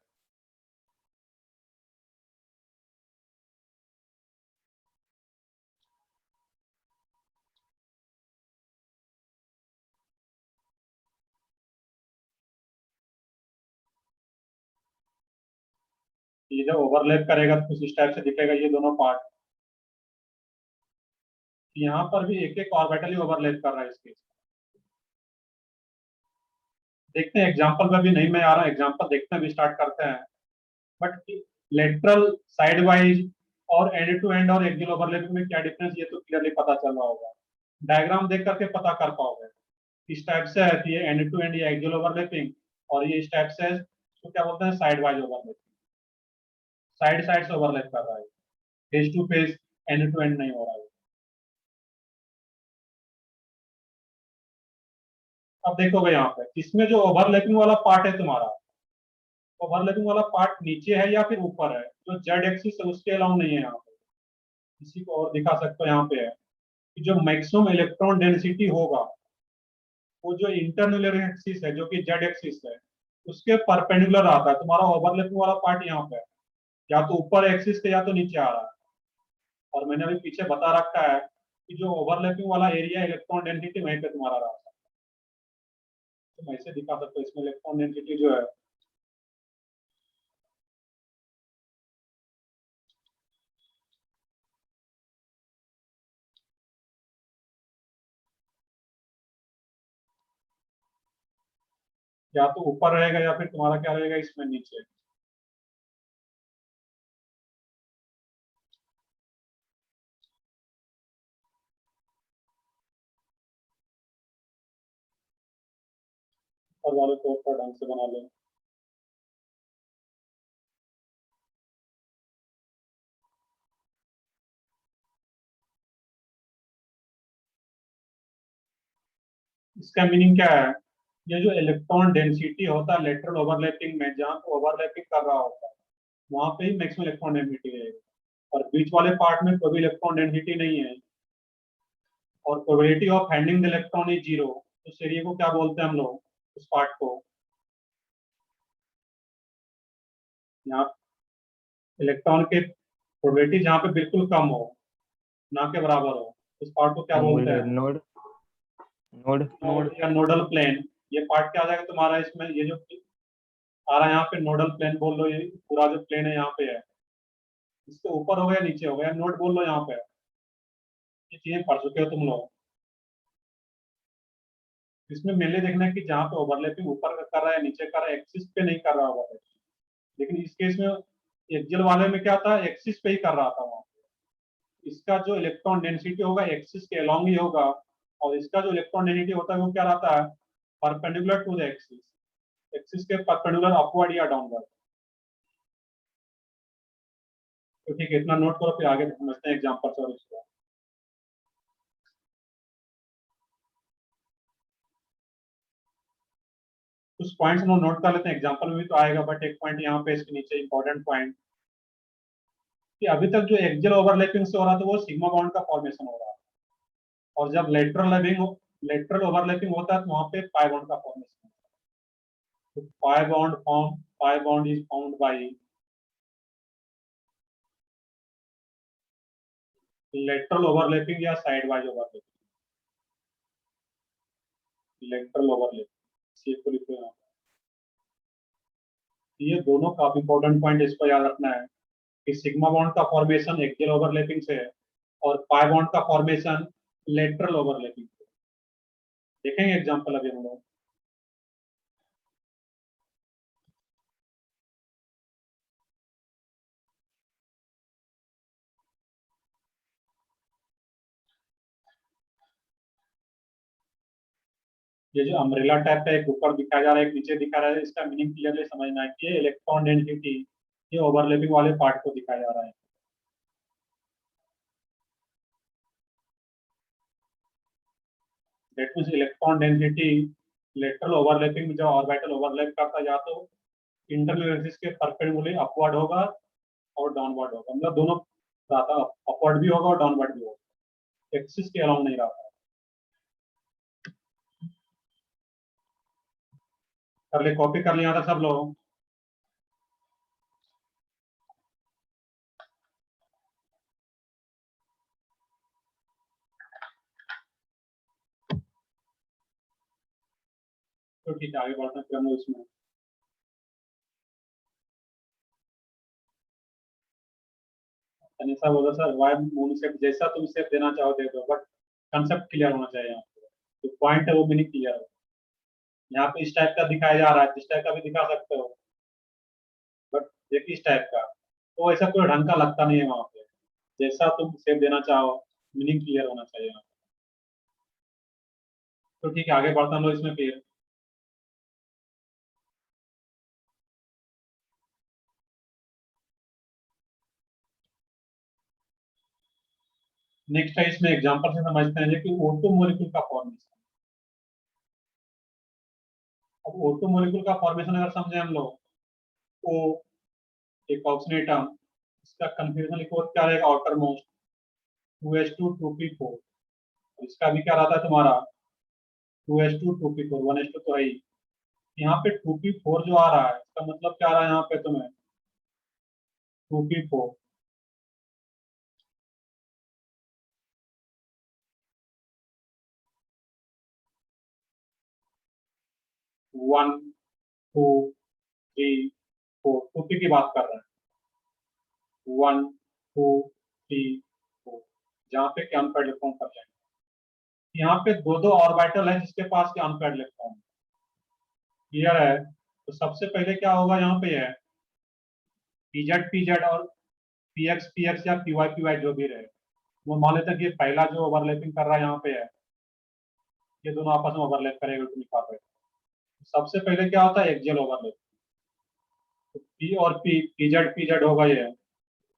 A: ये जब ओवरलैप करेगा तो कुछ इस टाइप से दिखेगा, ये दोनों पार्ट, यहाँ पर भी एक एक ऑर्बिटल ही ओवरलैप कर रहा है इसके। देखते हैं एग्जांपल में भी नहीं मैं आ रहा एग्जांपल देखते हैं, भी स्टार्ट करते हैं। बट लेटरल, साइड वाइज और एंड टू एंड और एक्सियल ओवरलैपिंग में क्या डिफरेंस, ये तो क्लियरली पता चल रहा होगा, डायग्राम देख करके पता कर पाओगे। इस टाइप से रहती है एंड टू एंड या एक्सियल ओवरलैपिंग, और ये इस टाइप से है, तो क्या बोलते हैं side wise overlapping, side side से ओवरलैप कर रहा है, face to face end to end नहीं हो रहा है। अब देखोगे यहाँ पे इसमें जो ओवरलैपिंग वाला पार्ट है तुम्हारा, ओवरलैपिंग वाला पार्ट नीचे है या फिर ऊपर है, जो जेड एक्सिस है उसके अलाउ नहीं है यहाँ पे। इसी को और दिखा सकते हो, यहाँ पे है कि जो मैक्सिमम इलेक्ट्रॉन डेंसिटी होगा वो जो इंटरनल एक्सिस है जो कि जेड एक्सिस है उसके परपेंडिकुलर आता है। तुम्हारा ओवरलैपिंग वाला पार्ट यहाँ पे है, या तो ऊपर एक्सिस के या तो नीचे आ रहा है। और मैंने अभी पीछे बता रखा है कि जो ओवरलैपिंग वाला एरिया इलेक्ट्रॉन डेंसिटी वहीं पे तुम्हारा रहा है। तो मैं इसे दिखा सकता हूँ, इसमें इलेक्ट्रॉन डेंसिटी जो है या तो ऊपर रहेगा या फिर तुम्हारा क्या रहेगा इसमें नीचे। ऊपर वाले को ऊपर ढंग से बना लो। इसका मीनिंग क्या है, ये जो इलेक्ट्रॉन डेंसिटी होता है लेटरल ओवरलैपिंग में, जहाँ पे ओवरलैपिंग कर रहा होता है वहां पे ही मैक्सिमम इलेक्ट्रॉन डेंसिटी रहेगी, और बीच वाले पार्ट में कोई भी इलेक्ट्रॉन डेंसिटी नहीं है, और probability of handing the electron is zero. तो इस एरिया को क्या बोलते हैं हम लोग, उस पार्ट को, यहाँ इलेक्ट्रॉन के प्रोबेबिलिटी जहाँ पे बिल्कुल कम हो, ना के बराबर हो, उस पार्ट को क्या बोलते
B: मोल्ड
A: हैं,
B: नोड नोड
A: नोड या नोडल प्लेन। ये पार्ट क्या आ जाएगा तुम्हारा इसमें, ये जो आ रहा है यहाँ पे नोडल प्लेन बोल लो, ये पूरा जो प्लेन है यहाँ पे है, इसके ऊपर हो गया नीचे हो गया नोड बोल लो यहाँ पे। ये चीजें पढ़ चुके हो तुम लोग। इसमें मेनली देखना है कि जहाँ पे ओवरलैपिंग ऊपर का कर रहा है नीचे कर रहा है, एक्सिस पे नहीं कर रहा होगा। लेकिन इस केस में एक्सियल वाले में क्या था, एक्सिस पे ही कर रहा था वहाँ। इसका जो इलेक्ट्रॉन डेंसिटी होगा एक्सिस के अलोंग ही होगा, और इसका जो इलेक्ट्रॉन डेंसिटी होता है वो क्या रहता है, perpendicular to the axis, axis के परपेंडिकुलर अपवर्ड या डाउनवर्ड। तो ठीक है, इतना नोट करो, फिर आगे समझते हैं एग्जाम्पल और इसको। कुछ पॉइंट्स हम नोट कर लेते हैं, एग्जाम्पल में भी तो आएगा, बट एक पॉइंट यहाँ पे इसके नीचे इंपॉर्टेंट पॉइंट, कि अभी तक जो एक्सियल ओवरलैपिंग से हो रहा था वो सिग्मा बॉन्ड का फॉर्मेशन हो रहा है, और जब लेटरल ओवरलैपिंग होता है तो वहां पे पाई बॉन्ड का फॉर्मेशन होता है। तो pi bond is found by lateral overlapping या side wise overlapping. Lateral overlapping सी को लिखो यहाँ। ये दोनों काफी इंपॉर्टेंट पॉइंट, इसको याद रखना है कि सिग्मा बॉन्ड का फॉर्मेशन एक्सियल ओवरलैपिंग से है, और पाई बॉन्ड का फॉर्मेशन लेटरल ओवरलैपिंग से। देखेंगे एग्जांपल अभी हम लोग। ये जो अम्ब्रेला टाइप का एक ऊपर दिखाया जा रहा है एक नीचे दिखा रहा है, इसका मीनिंग क्लियरली समझना है कि ये इलेक्ट्रॉन डेंसिटी ये ओवरलैपिंग वाले पार्ट को दिखाया जा रहा है। That means electron density lateral overlapping में जब ऑर्बिटल ओवरलैप करता है, या तो इंटरनल एक्सिस के परपेंडिकुलरली अपवर्ड होगा और डाउनवर्ड होगा, मतलब दोनों रहता, अपवर्ड भी होगा और डाउनवर्ड भी होगा, एक्सिस के अलाउ नहीं रहता। कर ले, कॉपी कर लिया था सब लोग। तो ठीक है, आगे बढ़ते हैं फिर हम लोग इसमें। तनिषा बोला सर वाई मून शेप, जैसा तुम शेप देना चाहो दे दो, बट कंसेप्ट क्लियर होना चाहिए यहाँ पे, जो पॉइंट है वो भी नहीं क्लियर है। यहाँ पे इस टाइप का दिखाया जा रहा है, इस टाइप का भी दिखा सकते हो, बट देखिए इस टाइप का तो ऐसा कोई ढंग का लगता नहीं है वहां पे। जैसा तुम शेप देना चाहो, मीनिंग क्लियर होना चाहिए वहाँ पे। तो ठीक है, आगे बढ़ता लो इसमें फिर। नेक्स्ट है, इसमें एग्जांपल से समझते हैं कि O2 मॉलिक्यूल का फॉर्मेशन। अब O2 मॉलिक्यूल का फॉर्मेशन अगर समझे हम लोग, ओ एक ऑक्सीजन एटम, इसका कन्फिग्रेशन लिखो क्या रहेगा, आउटर मोस्ट 2s2 2p4। इसका भी क्या रहता है तुम्हारा 2s2 2p4, 1s2 तो है ही। यहाँ पे 2p4 जो आ रहा है, इसका मतलब क्या आ रहा है यहाँ पे तुम्हें 2p4, 1 2 3 4, 2p की बात कर रहे हैं, 1 2 3 4, जहाँ पे कि अनपेड इलेक्ट्रॉन पर जाएंगे। यहाँ पे दो दो ऑर्बिटल है जिसके पास के अनपेड इलेक्ट्रॉन, क्लियर है। तो सबसे पहले क्या होगा यहाँ पे है पीजेड पीजेड और पीएक्स पीएक्स या पीवाई पीवाई जो भी रहे, वो मान लेते हैं कि पहला जो ओवरलैपिंग कर रहा है यहाँ पे है, ये दोनों आपस में ओवरलैप करेगा इलेक्ट्रॉनिक कार्बेट। सबसे पहले क्या होता है एक्सियल ओवरलैप, तो पी और पी पीजेड पीजेड होगा, ये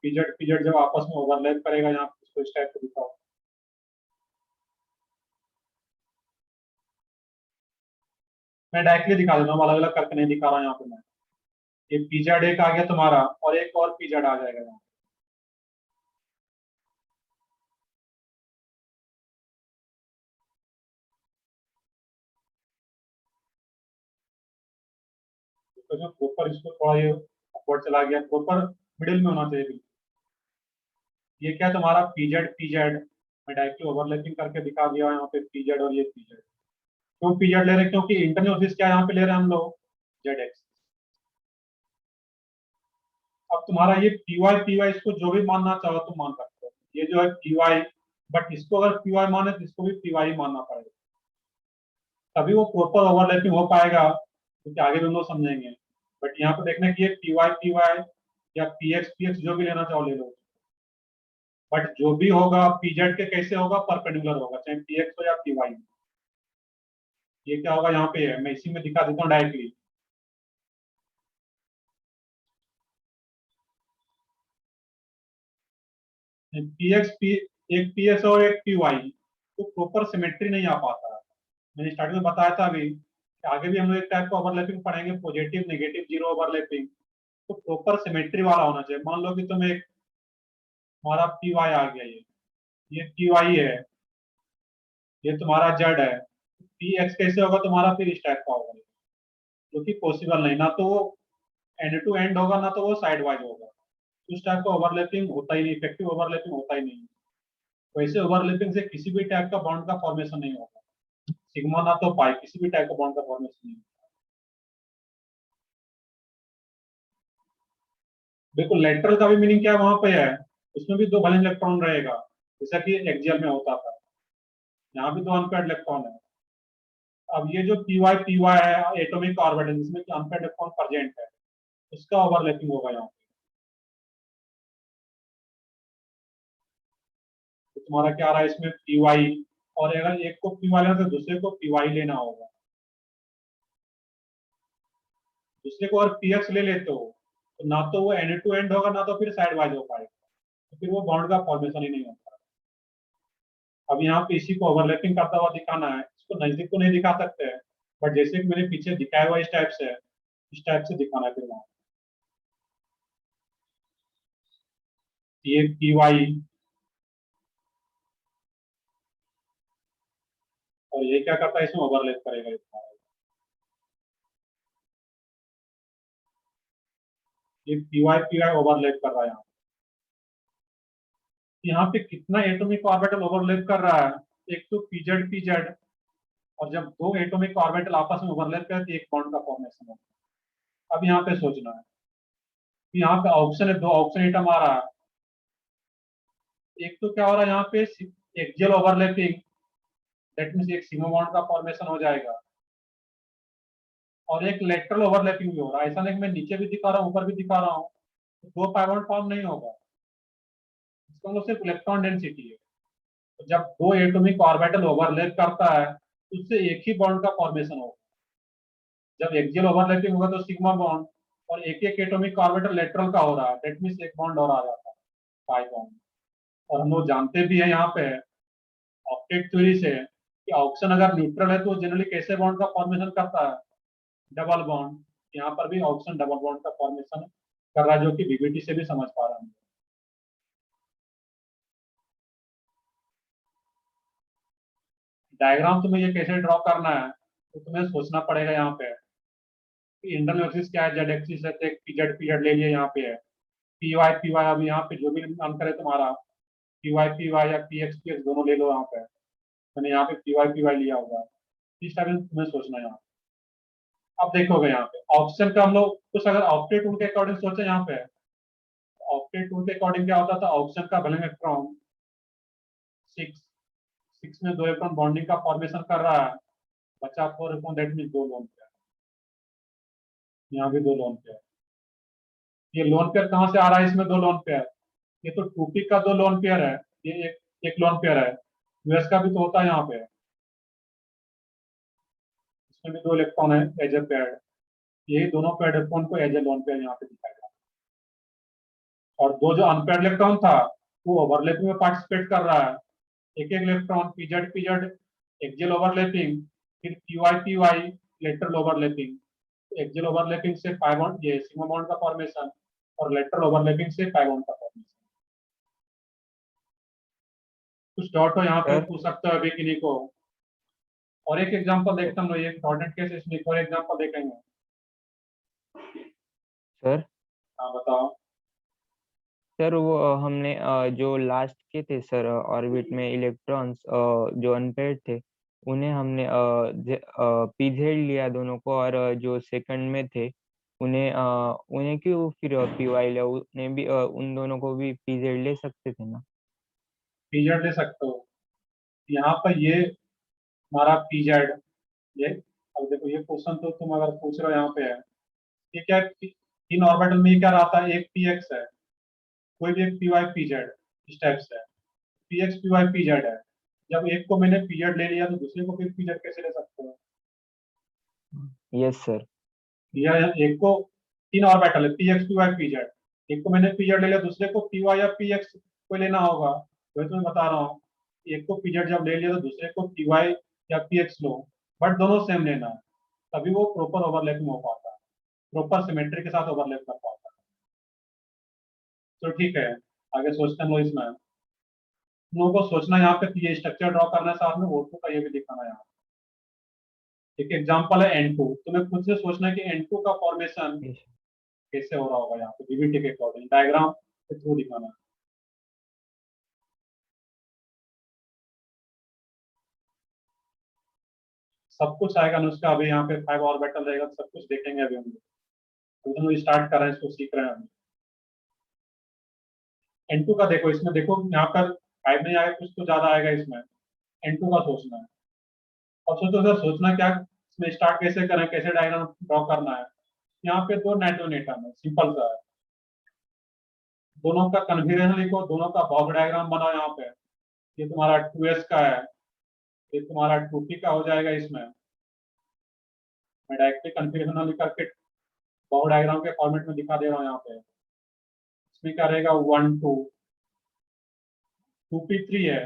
A: पीजेड पीजेड जब आपस में ओवरलैप करेगा यहाँ पे, इसको इस टाइप से दिखाओ। मैं डायरेक्टली दिखा देता हूँ, अलग अलग करके नहीं दिखा रहा यहाँ पे मैं। ये पीजेड एक आ गया तुम्हारा और एक और पीजेड आ जाएगा यहाँ। तो जो प्रॉपर इसको थोड़ा ये अपवर्ड चला गया, प्रॉपर मिडिल में होना चाहिए बिल्कुल। ये क्या तुम्हारा पीजेड पीजेड, मैं डायरेक्टली ओवरलैपिंग करके दिखा दिया यहाँ पे पीजेड और ये पीजेड। क्यों पीजेड ले रहे हैं, क्योंकि इंटरनल ऑफिस क्या यहाँ पे ले रहे हैं हम लोग जेड एक्स। अब तुम्हारा ये पीवाई पीवाई, इसको जो भी मानना चाहो तुम मान सकते हो, ये जो है पीवाई, बट इसको अगर पीवाई माने तो इसको भी पीवाई मानना पड़ेगा, तभी वो प्रॉपर ओवरलैपिंग हो पाएगा, क्योंकि आगे भी हम लोग समझेंगे। बट यहाँ पे देखने की ये पीवाई पीवाई या पीएक्स पीएक्स जो भी लेना चाहो ले लो, बट जो भी होगा पीजेड के कैसे होगा, परपेंडिकुलर होगा, चाहे पीएक्स हो या पीवाई। ये क्या होगा यहाँ पे है, मैं इसी में दिखा देता हूँ डायरेक्टली। पीएक्स पी, एक पीएस और एक पीवाई, तो प्रॉपर सिमेट्री नहीं आ पाता है। मैंने स्टार्टिंग में बताया था अभी कि आगे भी हम लोग एक टाइप का ओवरलैपिंग पढ़ेंगे, पॉजिटिव नेगेटिव जीरो ओवरलैपिंग। तो प्रॉपर सिमेट्री वाला होना चाहिए। मान लो कि तुम्हें एक हमारा पीवाई आ गया, ये पीवाई है, ये तुम्हारा जेड है, पी एक्स कैसे होगा तुम्हारा, फिर इस टाइप का होगा, जो कि पॉसिबल नहीं, ना तो वो एंड टू एंड होगा ना तो वो साइड वाइज होगा। उस टाइप का ओवरलैपिंग होता ही नहीं, इफेक्टिव ओवरलैपिंग होता ही नहीं। वैसे ओवरलैपिंग से किसी भी टाइप का बॉन्ड का फॉर्मेशन नहीं होगा, सिग्मा ना तो पाई, किसी भी टाइप का बॉन्ड का फॉर्मेशन नहीं होगा। बिल्कुल लेटरल का भी मीनिंग क्या वहां पे है, उसमें भी दो वैलेंस इलेक्ट्रॉन रहेगा, जैसा कि एक्सियल में होता था। यहाँ भी दो अनपेयर्ड इलेक्ट्रॉन है। अब ये जो पी वाई है एटॉमिक ऑर्बिटल जिसमें कि अनपेयर्ड इलेक्ट्रॉन प्रेजेंट है, उसका ओवरलैपिंग होगा यहाँ पे। तो तुम्हारा क्या आ रहा है इसमें पी वाई, और अगर एक को पी वाई लेना तो दूसरे को पी वाई लेना होगा। दूसरे को अगर पी एक्स ले लेते हो तो ना तो वो एंड टू एंड होगा ना तो फिर साइड वाइज हो पाएगा, तो फिर वो बॉन्ड का फॉर्मेशन ही नहीं होता। अब यहाँ पे इसी को ओवरलैपिंग करता हुआ दिखाना है, इसको नजदीक को नहीं दिखा सकते हैं, बट जैसे कि मैंने पीछे दिखाया हुआ इस टाइप से, इस टाइप से दिखाना है फिर वहां। ये पी वाई और ये क्या करता है, इसमें ओवरलैप करेगा इसका। ये पी वाई ओवरलैप कर रहा है यहाँ पे कितना एटॉमिक ऑर्बिटल ओवरलैप कर रहा है, एक तो पीजेड पीजेड, और जब दो एटॉमिक ऑर्बिटल आपस में ओवरलैप करते हैं एक बॉन्ड का फॉर्मेशन होता है। अब यहाँ पे सोचना है कि यहाँ पे ऑप्शन है, दो ऑप्शन एटम आ रहा है, एक तो क्या हो रहा है यहाँ पे एक्सियल ओवरलैपिंग, दैट मीन्स एक सिग्मा बॉन्ड का फॉर्मेशन हो जाएगा। और एक लेटरल ओवरलैपिंग भी हो रहा है। ऐसा नहीं कि मैं नीचे भी दिखा रहा हूँ ऊपर भी दिखा रहा हूँ, तो दो पाई बॉन्ड फॉर्म नहीं होगा। इसका मतलब सिर्फ इलेक्ट्रॉन डेंसिटी है। तो जब दो एटॉमिक ऑर्बिटल ओवरलैप करता है तो उससे एक ही बॉन्ड का फॉर्मेशन होगा। जब एक्सियल ओवरलैपिंग होगा तो सिग्मा बॉन्ड, और एक एक एटॉमिक ऑर्बिटल लेटरल का हो रहा है, दैट मींस एक बॉन्ड और आ जाता है, पाई बॉन्ड। और हम लोग जानते भी हैं यहाँ पे ऑक्टेट थ्योरी से कि ऑक्सीजन अगर न्यूट्रल है तो जनरली कैसे बॉन्ड का फॉर्मेशन करता है, डबल बॉन्ड। यहाँ पर भी ऑक्सीजन डबल बॉन्ड का फॉर्मेशन कर रहा है, जो कि बीबीटी से भी समझ पा रहे हैं। डायग्राम तुम्हें ये कैसे ड्रॉ करना है तो तुम्हें सोचना पड़ेगा यहाँ पे। इंटरनल एक्सिस क्या है, जेड एक्सिस है, तो एक पीजेड पीरियड ले लिया यहाँ पे है, पी वाई अब यहाँ पे जो भी अंतर है तुम्हारा, पी वाई या पी एक्स दोनों ले लो यहाँ पे। मैंने यहाँ पे पी वाई लिया होगा। इस टाइप में तुम्हें सोचना है यहाँ पे। अब देखोगे यहाँ पे ऑप्शन का हम लोग कुछ अगर ऑक्टेट टूल के अकॉर्डिंग सोचे यहाँ पे, ऑक्टेट टूल के अकॉर्डिंग क्या होता था, ऑप्शन का वैलेंस इलेक्ट्रॉन 6, 6 में दो इलेक्ट्रॉन बॉन्डिंग का फॉर्मेशन कर रहा है, बचा 4 इलेक्ट्रॉन, दैट मीन दो लोन पेयर। यहाँ भी दो लोन पेयर। ये लोन पेयर कहाँ से आ रहा है, इसमें दो लोन पेयर, ये तो 2p का दो लोन पेयर है, ये एक लोन पेयर है। यूएस का भी तो होता है यहाँ पे, इसमें भी दो इलेक्ट्रॉन है एज ए पेयर। यही दोनों पेयर इलेक्ट्रॉन को एज ए लोन पेयर यहाँ पे दिखाया गया। और दो जो अनपेयर्ड इलेक्ट्रॉन था वो ओवरलैपिंग में पार्टिसिपेट कर रहा है, एक एक electron p z p z axial overlapping, फिर p y lateral overlapping. Axial overlapping से पाई बॉन्ड, ये सिग्मा बॉन्ड का फॉर्मेशन, और लेटरल ओवरलैपिंग से पाई बॉन्ड का फॉर्मेशन। कुछ डॉट हो यहाँ पे
B: सर
A: पूछ सकते हो अभी किन्हीं को। और एक एग्जांपल देखते हम लोग, ये डॉटेड केस, इसमें एक और एग्जांपल देखेंगे।
B: सर
A: हाँ बताओ।
B: सर वो हमने जो लास्ट के थे सर ऑर्बिट में इलेक्ट्रॉन्स जो अनपेयर्ड थे, उन्हें हमने पीजेड लिया दोनों को, और जो सेकंड में थे उन्हें क्यों फिर पी वाई लिया? उन्हें भी उन दोनों को भी पीजेड ले सकते थे ना?
A: पीजेड ले सकते हो। यहाँ पर ये हमारा पीजेड, ये अब देखो ये क्वेश्चन तो तुम अगर पूछ रहे हो यहाँ पे है, ये क्या है, तीन ऑर्बिटल में ये क्या रहता है, एक पी एक्स है, कोई भी एक पी वाई पीजेड इस टाइप से है, P X P Y P Z है। जब एक को मैंने पीजेड ले लिया तो दूसरे को फिर पीजेड कैसे ले सकते हो?
B: Yes sir.
A: या एक को तीन ऑर्बिटल है P X P Y P Z, एक को मैंने पीजेड ले लिया, दूसरे को पी वाई या पी एक्स को लेना होगा। वही तो मैं बता रहा हूँ, एक को पीजेड जब ले लिया तो दूसरे को पी वाई या पी एक्स लो, बट दोनों सेम लेना है, तभी वो प्रॉपर ओवरलैपिंग हो पाता है, प्रॉपर सिमेट्री के साथ ओवरलैप कर पाता है। तो ठीक है, आगे सोचते हैं लोग इसमें। तुम लोगों को सोचना यहाँ पे ये स्ट्रक्चर ड्रॉ करना है, साथ में O2 का ये भी दिखाना है यहाँ। एक एग्जांपल है N2, तुम्हें खुद से सोचना है कि N2 का फॉर्मेशन
B: यस
A: कैसे हो रहा होगा, यहाँ पे बीबीटी के अकॉर्डिंग डायग्राम के थ्रू दिखाना है। सब कुछ आएगा नुस्खा, अभी यहाँ पे 5 ऑर्बिटल रहेगा तो सब कुछ देखेंगे अभी हम लोग। अभी हम लोग स्टार्ट कर रहे हैं, इसको सीख रहे हैं अभी। N2 का देखो, इसमें देखो यहाँ पर 5 नहीं आएगा, कुछ तो ज्यादा आएगा इसमें। N2 का सोचना है, और सोचो सर सोचना क्या, इसमें स्टार्ट कैसे करें, कैसे डायग्राम ड्रॉ करना है। यहाँ पे दो नाइट्रोजन एटम है, सिंपल सा है, दोनों का कन्फिगरेशन लिखो, दोनों का बॉक्स डायग्राम बनाओ यहाँ पे। ये तुम्हारा 2s का है, ये तुम्हारा 2p का हो जाएगा। इसमें मैं डायरेक्टली कन्फिगरेशन लिख करके बॉक्स डायग्राम के फॉर्मेट में दिखा दे रहा हूँ यहाँ पे। इसमें क्या रहेगा, 1 2, 2p 3 है,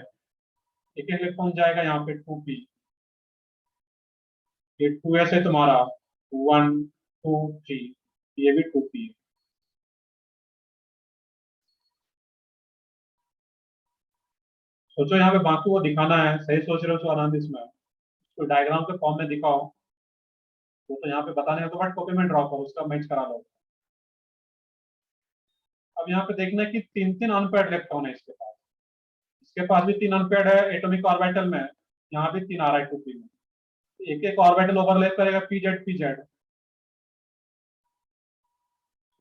A: एक एक इलेक्ट्रॉन जाएगा यहाँ पे 2p, ये 2s है तुम्हारा, 1 2 3, ये भी 2p है। सोचो यहाँ पे बाकी वो दिखाना है, सही सोच रहे हो तो आनंद, इसमें तो डायग्राम के फॉर्म में दिखाओ। तो यहाँ पे बताने का तो बट कॉपी में ड्रॉ करो, उसका मैच करा लो। अब यहाँ पे देखना है कि तीन तीन अनपेयर्ड इलेक्ट्रॉन है इसके पास, इसके पास भी तीन अनपेयर्ड है एटॉमिक ऑर्बिटल में, यहाँ भी तीन आ रहा है 2p में। एक एक ऑर्बिटल ओवरलैप करेगा पीजेड पीजेड।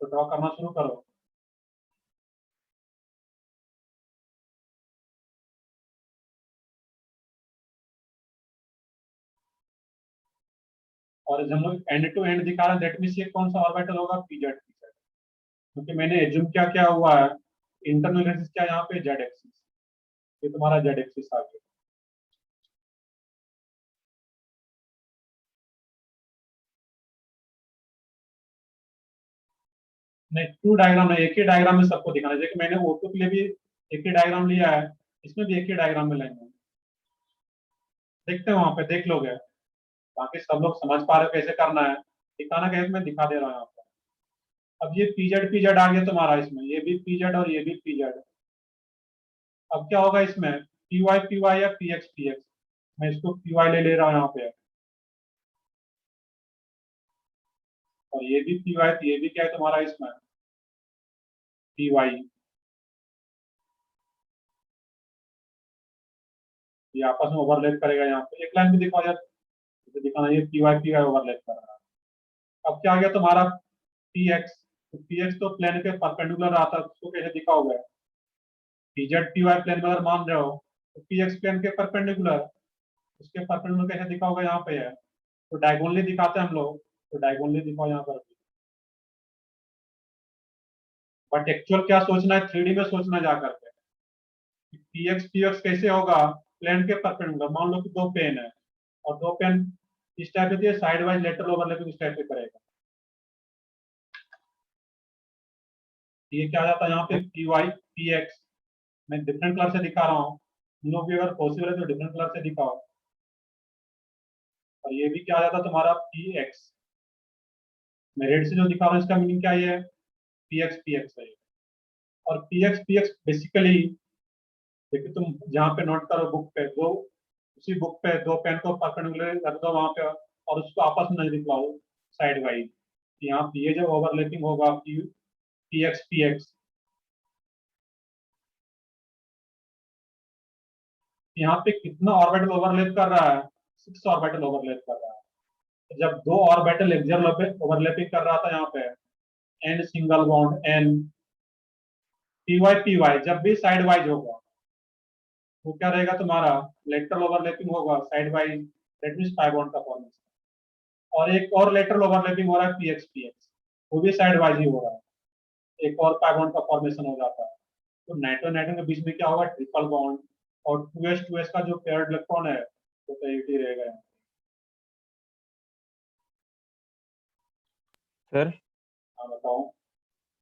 A: तो ड्रॉ करना शुरू करो। और जब हम लोग एंड टू एंड दिखा रहे हैं दैट मीन्स ये कौन सा ऑर्बिटल होगा, पीजेड पीजेड, क्योंकि मैंने एज्यूम क्या क्या हुआ है, इंटरनल एक्सिस क्या यहाँ पे जेड एक्सिस, ये तुम्हारा जेड एक्सिस आ गया। नहीं टू डायग्राम है, एक ही डायग्राम में सबको दिखाना है, जैसे मैंने O2 के लिए भी एक ही डायग्राम लिया है, इसमें भी एक ही डायग्राम में लेंगे, देखते हैं वहां पे देख लोगे, बाकी सब लोग समझ पा रहे हो कैसे करना है, दिखाना कैसे मैं दिखा दे रहा हूँ यहाँ पे। अब ये पीजेड पीजेड आ गया तुम्हारा, इसमें ये भी पीजेड और ये भी पीजेड। अब क्या होगा इसमें, पी वाई या पी एक्स, मैं इसको पी वाई ले रहा हूँ यहाँ पे, और ये भी पी वाई, ये भी क्या है तुम्हारा इसमें पी वाई, ये आपस में ओवरलैप करेगा यहाँ पे, एक लाइन भी दिखाओ यार, तो दिखाना ये पी वाई ओवरलैप कर रहा है। अब क्या आ गया तुम्हारा पी एक्स, तो पी एक्स तो प्लेन के परपेंडिकुलर आता है, उसको कैसे दिखाओगे, पीजेड पी वाई प्लेन में अगर मान रहे हो तो पी एक्स प्लेन के परपेंडिकुलर, उसके परपेंडिकुलर कैसे दिखाओगे, यहाँ पे है तो डायगोनली दिखाते हैं हम लोग, तो डायगोनली दिखाओ यहाँ पर। बट एक्चुअल क्या सोचना है, थ्री डी में सोचना जा करके, पी एक्स कैसे होगा, प्लेन के परपेंडिकुलर, मान लो कि दो पेन है और दो पेन इस टाइप से साइड वाइज लेटरल ओवरलैपिंग इस टाइप से करेगा, ये क्या आ जाता है यहाँ पे पी वाई पी एक्स, मैं डिफरेंट कलर से दिखा रहा हूँ, इन लोग भी अगर पॉसिबल है तो डिफरेंट कलर से दिखाओ, और ये भी क्या आ जाता है तुम्हारा पी एक्स, मैं रेड से जो दिखा रहा हूँ इसका मीनिंग क्या है, पी एक्स है, और पी एक्स बेसिकली, देखिए तुम जहाँ पे नोट करो बुक पे, दो उसी बुक पे दो पेन को परपेंडिकुलर रख दो वहां पे, और उसको आपस में नजदीक लाओ साइड वाइज, यहाँ पे ये जो ओवरलैपिंग होगा पी एक्स, यहाँ पे कितना ऑर्बिटल ओवरलैप कर रहा है, 6 ऑर्बिटल ओवरलैप कर रहा है, जब दो ऑर्बिटल एक्सियल ओवरलैपिंग कर रहा था यहाँ पे, N single bond N, P Y जब भी साइड वाइज होगा वो क्या रहेगा तुम्हारा, लेटरल ओवरलैपिंग होगा side wise, that means pi bond का फॉर्मेशन, और एक और लेटरल ओवरलैपिंग हो रहा है पी एक्स, वो भी साइड वाइज ही हो रहा है, एक और पाई बॉन्ड का फॉर्मेशन हो जाता है, तो नाइट्रो नाइट्रो के बीच में क्या होगा, ट्रिपल बॉन्ड, और टू एस का जो पेयर्ड इलेक्ट्रॉन है वो पॉजिटिव रहेगा यहाँ।
B: सर
A: हाँ बताओ,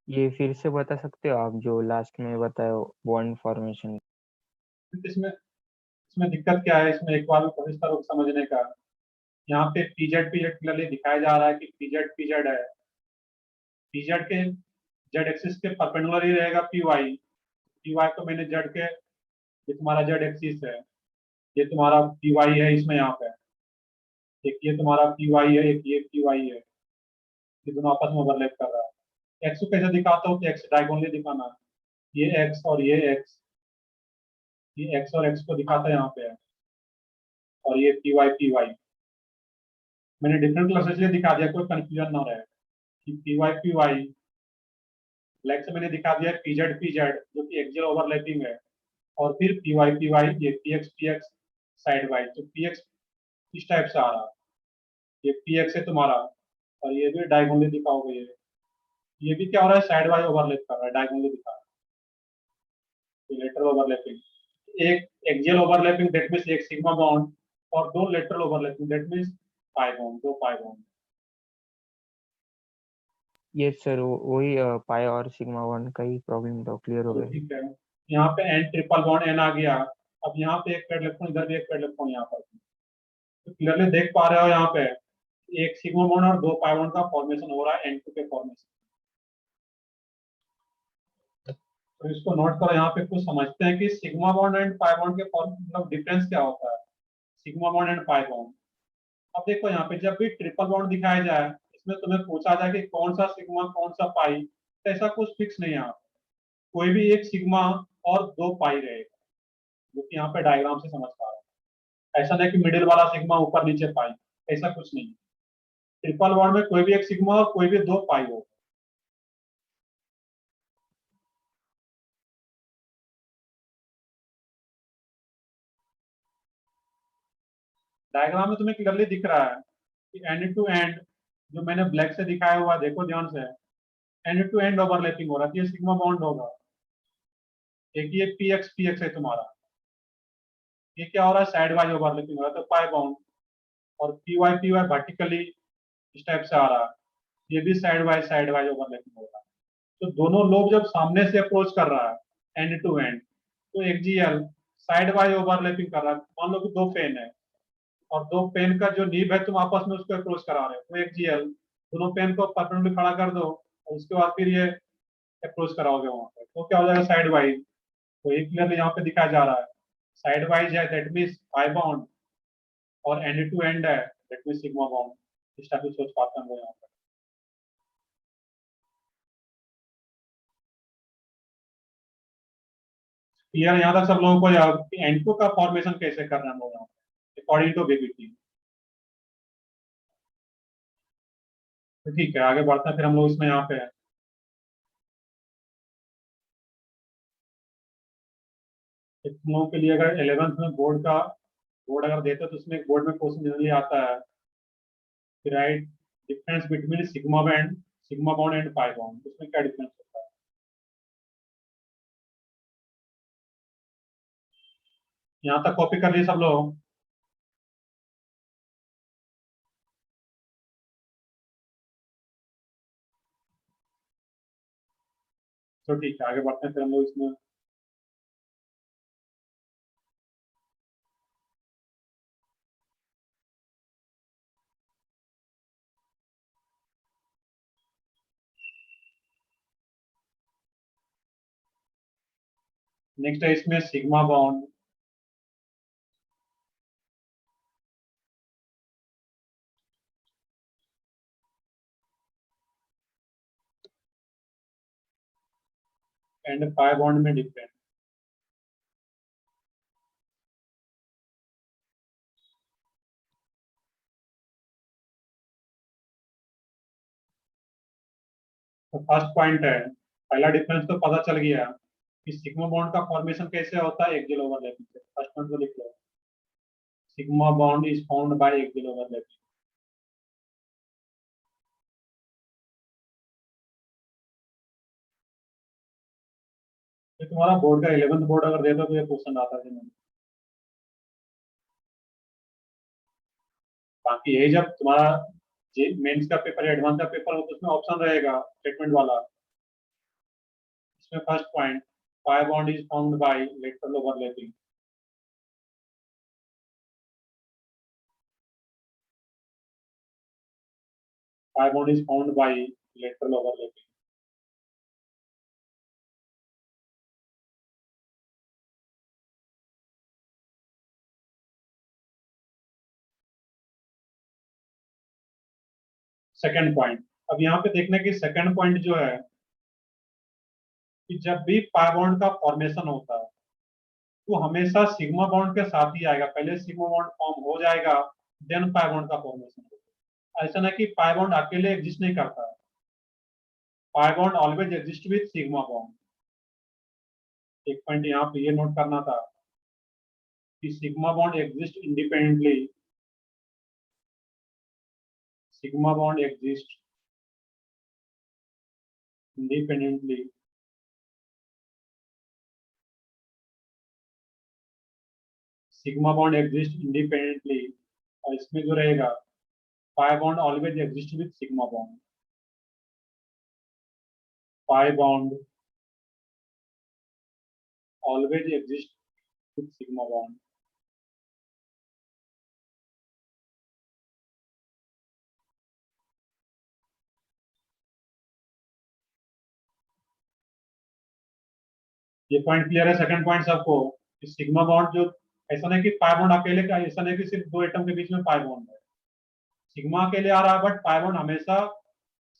B: ये फिर से बता सकते हो आप जो लास्ट में बताए बॉन्ड फॉर्मेशन।
A: इसमें इसमें दिक्कत क्या है, इसमें एक बार में कोशिश करो समझने का, यहाँ पे पीजेड क्लियरली दिखाया जा रहा है कि पीजेड है, पीजेड के जेड एक्सिस के परपेंडिकुलर ही रहेगा पी वाई तो मैंने जेड के, ये तुम्हारा जेड एक्सिस है, ये तुम्हारा पी वाई है इसमें यहाँ पे, एक ये तुम्हारा पी वाई है, एक ये पी वाई है, ये दोनों आपस में ओवरलैप कर रहा है। एक्स को कैसे दिखाता हूँ, एक्स डायगोनली दिखाना है, ये एक्स और ये एक्स, ये एक्स और एक्स को दिखाता है यहाँ पे, और ये पी वाई मैंने डिफरेंट कलर से इसलिए दिखा दिया कोई कंफ्यूजन ना रहे, कि पी वाई ब्लैक से मैंने दिखा दिया पीजेड जो कि एक्सियल ओवरलैपिंग है, और फिर पी वाई ये पी एक्स साइड वाइज, तो पी एक्स इस टाइप से आ रहा है, ये पी एक्स है तुम्हारा, और ये भी डायगोनली दिखाओगे, ये भी क्या हो रहा है, साइड वाइज ओवरलैप कर रहा है, डायगोनली दिखा रहा है, लेटरल ओवरलैपिंग, एक एक्सियल ओवरलैपिंग दैट मींस एक सिग्मा बॉन्ड, और दो lateral overlapping that means pi bond, दो पाई बॉन्ड।
B: यस सर, वही पाई और सिग्मा बॉन्ड का ही प्रॉब्लम था, क्लियर हो
A: तो
B: गया।
A: ठीक है, यहाँ पे एन ट्रिपल बॉन्ड एन आ गया, अब यहाँ पे एक पेड इलेक्ट्रॉन, इधर भी एक पेड इलेक्ट्रॉन यहाँ पर, तो क्लियरली देख पा रहे हो यहाँ पे एक सिग्मा बॉन्ड और दो पाई बॉन्ड का फॉर्मेशन हो रहा है एन टू के फॉर्मेशन, तो इसको नोट करो, यहाँ पे कुछ समझते हैं कि sigma bond and pi bond के मतलब डिफरेंस क्या होता है, sigma bond and pi bond. अब देखो यहाँ पे जब भी ट्रिपल बॉन्ड दिखाया जाए, इसमें तुम्हें पूछा जाए कि कौन सा सिग्मा कौन सा पाई, तो ऐसा कुछ फिक्स नहीं है यहाँ पे, कोई भी एक सिग्मा और दो पाई रहेगा, जो कि यहाँ पे डायग्राम से समझ पा रहे हैं, ऐसा नहीं कि मिडिल वाला सिग्मा ऊपर नीचे पाई, ऐसा कुछ नहीं है, ट्रिपल बॉन्ड में कोई भी एक सिग्मा और कोई भी दो पाई हो। डायग्राम में तुम्हें क्लियरली दिख रहा है, कि एंड टू एंड जो मैंने ब्लैक से दिखाया हुआ देखो ध्यान से, एंड टू एंड ओवरलैपिंग हो रहा है, ये सिग्मा बॉन्ड होगा। एक ये पी एक्स है तुम्हारा, ये क्या हो रहा है, साइड वाइज ओवरलैपिंग हो रहा है, तो पाई बॉन्ड। और पी वाई वर्टिकली इस टाइप से आ रहा है, ये भी साइड वाइज ओवरलैपिंग हो रहा है। तो दोनों लोग जब सामने से अप्रोच कर रहा है एंड टू एंड, तो एक्जीएल साइड वाइज ओवरलैपिंग कर रहा है। मान लो कि दो पेन है और दो पेन का जो नीब है तुम आपस में उसको अप्रोच करा रहे हो, तो एक्जीएल दोनों पेन को परपेंडिकुलर खड़ा कर दो और उसके बाद फिर ये अप्रोच कराओगे वहां पे, तो क्या हो जाएगा, साइड वाइज। तो ये क्लियरली यहाँ पे दिखाया जा रहा है, साइड वाइज है दैट मीन्स पाई बॉन्ड, और एंड टू एंड है दैट मीन्स सिग्मा बॉन्ड। इस टाइप से सोच पाते हैं हम लोग यहाँ पे। क्लियर यहाँ तक सब लोगों को याद कि एंड का फॉर्मेशन कैसे करना है हम लोग यहाँ पे अकॉर्डिंग टू बीबीटी। तो ठीक है, आगे बढ़ते हैं फिर हम लोग इसमें यहाँ पे। तुम लोगों के लिए अगर 11th में बोर्ड अगर देते हो तो उसमें एक बोर्ड में क्वेश्चन जनरली आता है कि right difference between sigma bond and pi bond, उसमें क्या डिफरेंस होता है। यहाँ तक कॉपी कर लिए सब लोग। तो ठीक है, आगे बढ़ते हैं फिर हम लोग इसमें। नेक्स्ट है इसमें sigma bond. And pi bond में डिफरेंस। तो फर्स्ट पॉइंट है, पहला डिफरेंस तो पता चल गया कि सिग्मा बॉन्ड का फॉर्मेशन कैसे होता है एक्सियल ओवरलैपिंग से। फर्स्ट पॉइंट को लिख लो, sigma bond is found by axial overlapping. ये तुम्हारा बोर्ड का 11th बोर्ड अगर देता तो ये क्वेश्चन आता है। बाकी यही जब तुम्हारा मेंस का पेपर एडवांस का पेपर हो तो उसमें ऑप्शन रहेगा स्टेटमेंट वाला। इसमें first point, pi bond is found bye lateral overlapping. Pi bond is found bye lateral overlapping. Second point, अब यहाँ पे देखने की सेकंड पॉइंट जो है कि जब भी पाई बॉन्ड का फॉर्मेशन होता है तो हमेशा सिग्मा बॉन्ड के साथ ही आएगा, पहले सिग्मा बॉन्ड फॉर्म हो जाएगा देन पाई बॉन्ड का फॉर्मेशन होगा। ऐसा नहीं कि पाई बॉन्ड अकेले एग्जिस्ट नहीं करता है, pi bond always exist with sigma bond. एक पॉइंट यहाँ पे ये नोट करना था कि sigma bond exist independently, sigma bond exist independently sigma bond exist independently, और इसमें जो रहेगा pi bond always exist with sigma bond. Pi bond always exist with sigma bond. ये पॉइंट क्लियर है। सेकंड पॉइंट सबको कि सिग्मा बॉन्ड जो, ऐसा नहीं कि पाई बॉन्ड अकेले का, ऐसा नहीं कि सिर्फ दो एटम के बीच में पाई बॉन्ड है। सिग्मा अकेले आ रहा है बट पाई बॉन्ड हमेशा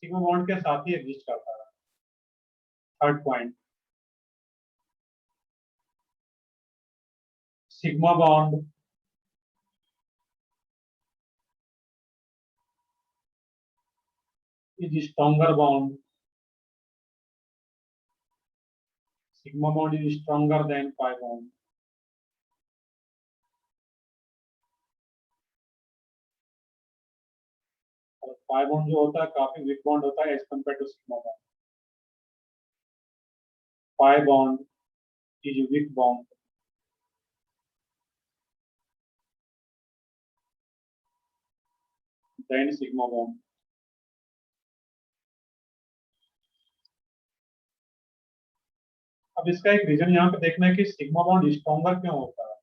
A: सिग्मा बॉन्ड के साथ ही एग्जिस्ट करता है। Third point, sigma bond is stronger bond, sigma bond is stronger than pi bond. Pi bond जो होता है काफी वीक बॉन्ड होता है as compare to sigma bond. Pi bond is weak bond than sigma bond. अब इसका एक reason यहाँ पे देखना है कि सिग्मा बॉन्ड स्ट्रॉन्गर क्यों होता है.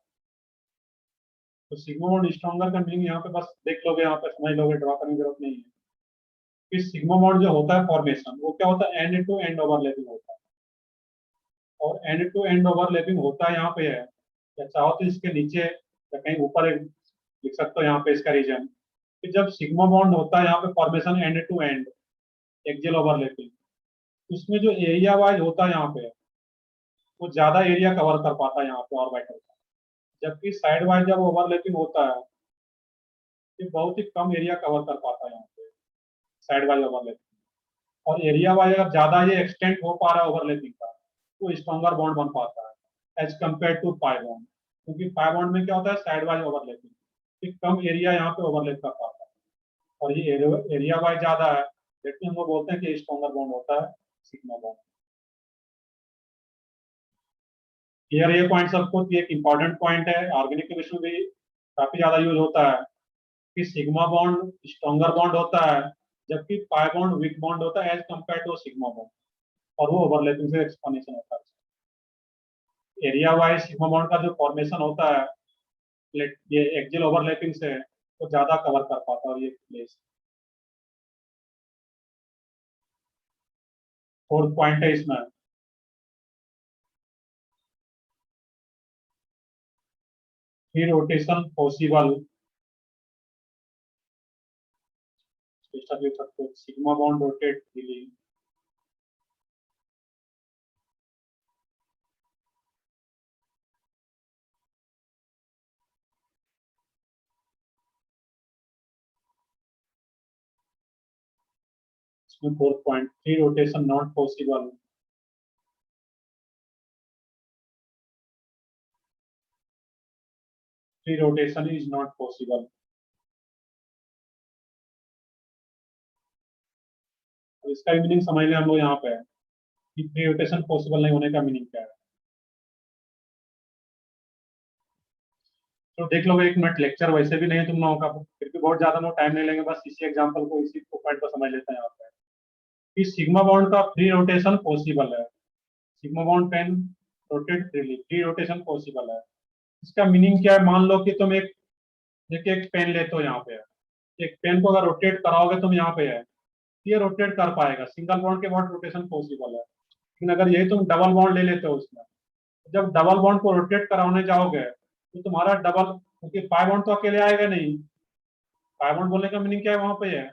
A: तो सिग्मा बॉन्ड स्ट्रॉन्गर का मीनिंग यहाँ पे बस देख लोगे, यहाँ पे समझ लोगे, ड्रॉ करने की जरूरत नहीं है. कि सिग्मा बॉन्ड जो होता है फॉर्मेशन वो क्या होता है, एंड टू एंड ओवरलैपिंग होता है. और एंड टू एंड ओवरलैपिंग होता है यहाँ पे है, या चाहो तो इसके नीचे या कहीं ऊपर लिख सकते हो यहाँ पे इसका रीजन. कि जब सिग्मा बॉन्ड होता है यहाँ पे formation end to end axial overlapping, उसमें जो एरिया वाइज होता है यहाँ पे वो ज्यादा एरिया कवर कर पाता है यहाँ पे ऑर्बिटल का. जबकि साइड वाइज जब ओवरलैपिंग होता है ये बहुत ही कम एरिया कवर कर पाता है यहाँ पे साइड वाइज ओवरलैपिंग. और एरिया वाइज अगर ज्यादा ये एक्सटेंड हो पा रहा है ओवरलैपिंग का तो स्ट्रॉन्गर बॉन्ड बन पाता है as compare to pi bond. क्योंकि पाई बॉन्ड में क्या होता है, साइड वाइज ओवरलैपिंग, कि कम एरिया यहाँ पे ओवरलैप कर पाता है. और ये एरिया वाइज ज्यादा है, लेकिन हम लोग बोलते हैं कि स्ट्रॉन्गर बॉन्ड होता है सिग्मा बॉन्ड. क्लियर ये पॉइंट सबको? एक इंपॉर्टेंट पॉइंट है, ऑर्गेनिक केमिस्ट्री में भी काफी ज्यादा यूज होता है कि सिग्मा बॉन्ड स्ट्रॉन्गर बॉन्ड होता है जबकि पाई बॉन्ड वीक बॉन्ड होता है as compare to sigma bond. और वो ओवरलैपिंग से एक्सप्लेनेशन होता है. एरिया वाइज सिग्मा बॉन्ड का जो फॉर्मेशन होता है ये एक्सियल ओवरलैपिंग से तो ज्यादा कवर कर पाता है. और ये प्लेस फोर्थ पॉइंट है इसमें, free rotation possible. Sigma bond rotate freely. Fourth point, free rotation not possible. Free rotation is not possible. इसका मीनिंग समझ लें हम लोग यहाँ पे कि फ्री रोटेशन पॉसिबल नहीं होने का मीनिंग क्या है. तो देख लो, 1 मिनट लेक्चर वैसे भी नहीं तुम लोगों का, फिर भी बहुत ज्यादा लोग टाइम नहीं लेंगे, बस इसी एग्जांपल को इसी पॉइंट को समझ लेते हैं यहाँ पे कि सिग्मा बॉन्ड का फ्री रोटेशन पॉसिबल है. Sigma bond can rotate freely, free rotation possible है. इसका मीनिंग क्या है, मान लो कि तुम एक देखिए एक पेन लेते हो, यहाँ पे एक पेन को अगर रोटेट कराओगे तुम यहाँ पे है, ये रोटेट कर पाएगा, सिंगल बॉन्ड के बाद रोटेशन पॉसिबल है. लेकिन अगर यही तुम डबल बॉन्ड ले लेते हो उसमें, जब डबल बॉन्ड को रोटेट कराने जाओगे तो तुम्हारा डबल, क्योंकि पाई बॉन्ड तो अकेले आएगा नहीं. पाई बॉन्ड बोलने का मीनिंग क्या है, वहां पे है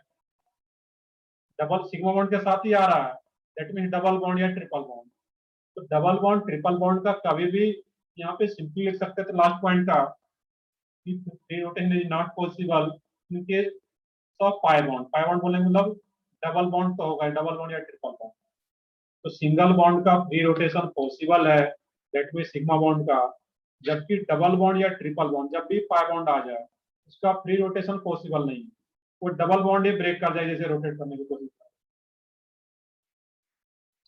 A: डबल सिग्मा बॉन्ड के साथ ही आ रहा है, दैट मीन डबल बॉन्ड या ट्रिपल बॉन्ड. तो डबल बॉन्ड ट्रिपल बॉन्ड का कभी भी यहाँ पे सिंपली लिख सकते थे लास्ट पॉइंट का, free rotation is not possible क्योंकि सब पाई बॉन्ड बोलने का मतलब डबल बॉन्ड तो होगा, डबल बॉन्ड या ट्रिपल बॉन्ड. तो सिंगल बॉन्ड का फ्री रोटेशन पॉसिबल है, दैट मीन सिग्मा बॉन्ड का. जबकि डबल बॉन्ड या ट्रिपल बॉन्ड जब भी पाई बॉन्ड आ जाए उसका फ्री रोटेशन पॉसिबल नहीं है, वो डबल बॉन्ड ही ब्रेक कर जाए जैसे रोटेट करने की कोशिश करे.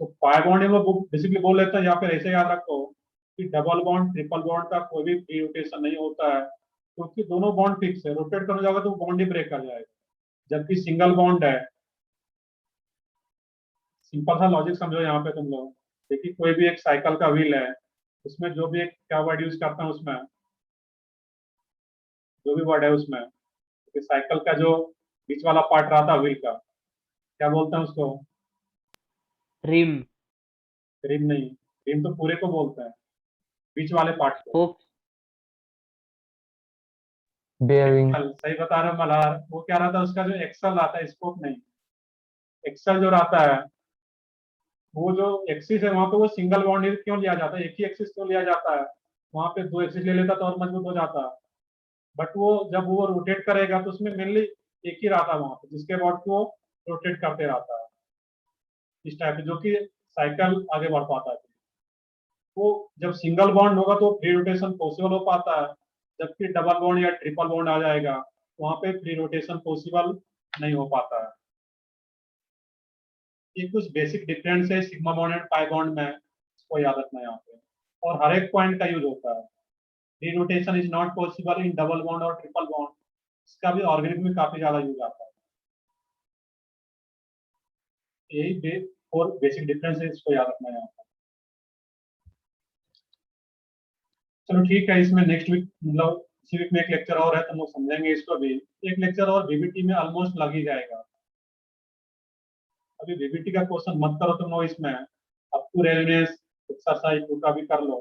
A: तो पाई बॉन्ड हम लोग बेसिकली बोल लेते हैं, या फिर ऐसे याद रखो कि डबल बॉन्ड ट्रिपल बॉन्ड का कोई भी फ्री रोटेशन नहीं होता है क्योंकि दोनों बॉन्ड फिक्स है, रोटेट करने जाओगे तो बॉन्ड ही ब्रेक कर जाएगा. जबकि सिंगल बॉन्ड है, सिंपल सा लॉजिक समझो यहाँ पे तुम लोग. देखिए कोई भी एक साइकिल का व्हील है, उसमें जो भी एक क्या वर्ड यूज करते हैं, उसमें जो भी वर्ड है उसमें, तो साइकिल का जो बीच वाला पार्ट रहता है व्हील का, क्या बोलते हैं उसको?
D: रिम.
A: रिम नहीं, रिम तो पूरे को बोलते हैं, बीच वाले पार्ट को.
C: बेयरिंग.
A: सही बता रहे हो मल्हार. वो क्या रहता है, उसका जो एक्सल आता है, स्पोक नहीं, एक्सल जो रहता है, वो जो एक्सिस है वहां पे वो सिंगल बॉन्ड क्यों लिया जाता है, एक ही एक्सिस क्यों लिया जाता है? वहां पे 2 एक्सिस ले लेता तो और मजबूत हो जाता. बट वो जब वो रोटेट करेगा तो उसमें मेनली एक ही रहता है वहां पे, जिसके बाद वो रोटेट करते रहता है इस टाइप से, जो कि साइकिल आगे बढ़ पाता है. वो जब सिंगल बॉन्ड होगा तो फ्री रोटेशन पॉसिबल हो पाता है, जबकि डबल बॉन्ड या ट्रिपल बॉन्ड आ जाएगा वहां पे फ्री रोटेशन पॉसिबल नहीं हो पाता है. ये कुछ बेसिक डिफरेंस है sigma bond and pi bond में, इसको याद रखना है यहाँ पे, और हर एक पॉइंट का यूज होता है। Denotation is not possible in double bond और ट्रिपल बॉन्ड, इसका भी ऑर्गेनिक में काफी ज्यादा यूज आता है। यही और बेसिक डिफरेंस है, इसको याद रखना है यहाँ पे। चलो ठीक है, इसमें नेक्स्ट वीक मतलब इसी वीक में एक लेक्चर और है तो हम लोग समझेंगे इसको भी। एक लेक्चर और वीबीटी में ऑलमोस्ट लग ही जाएगा। अभी वीबीटी का क्वेश्चन मत करो तुम लोग इसमें, अब टू रेलवेज एक्सरसाइज टू का भी कर लो,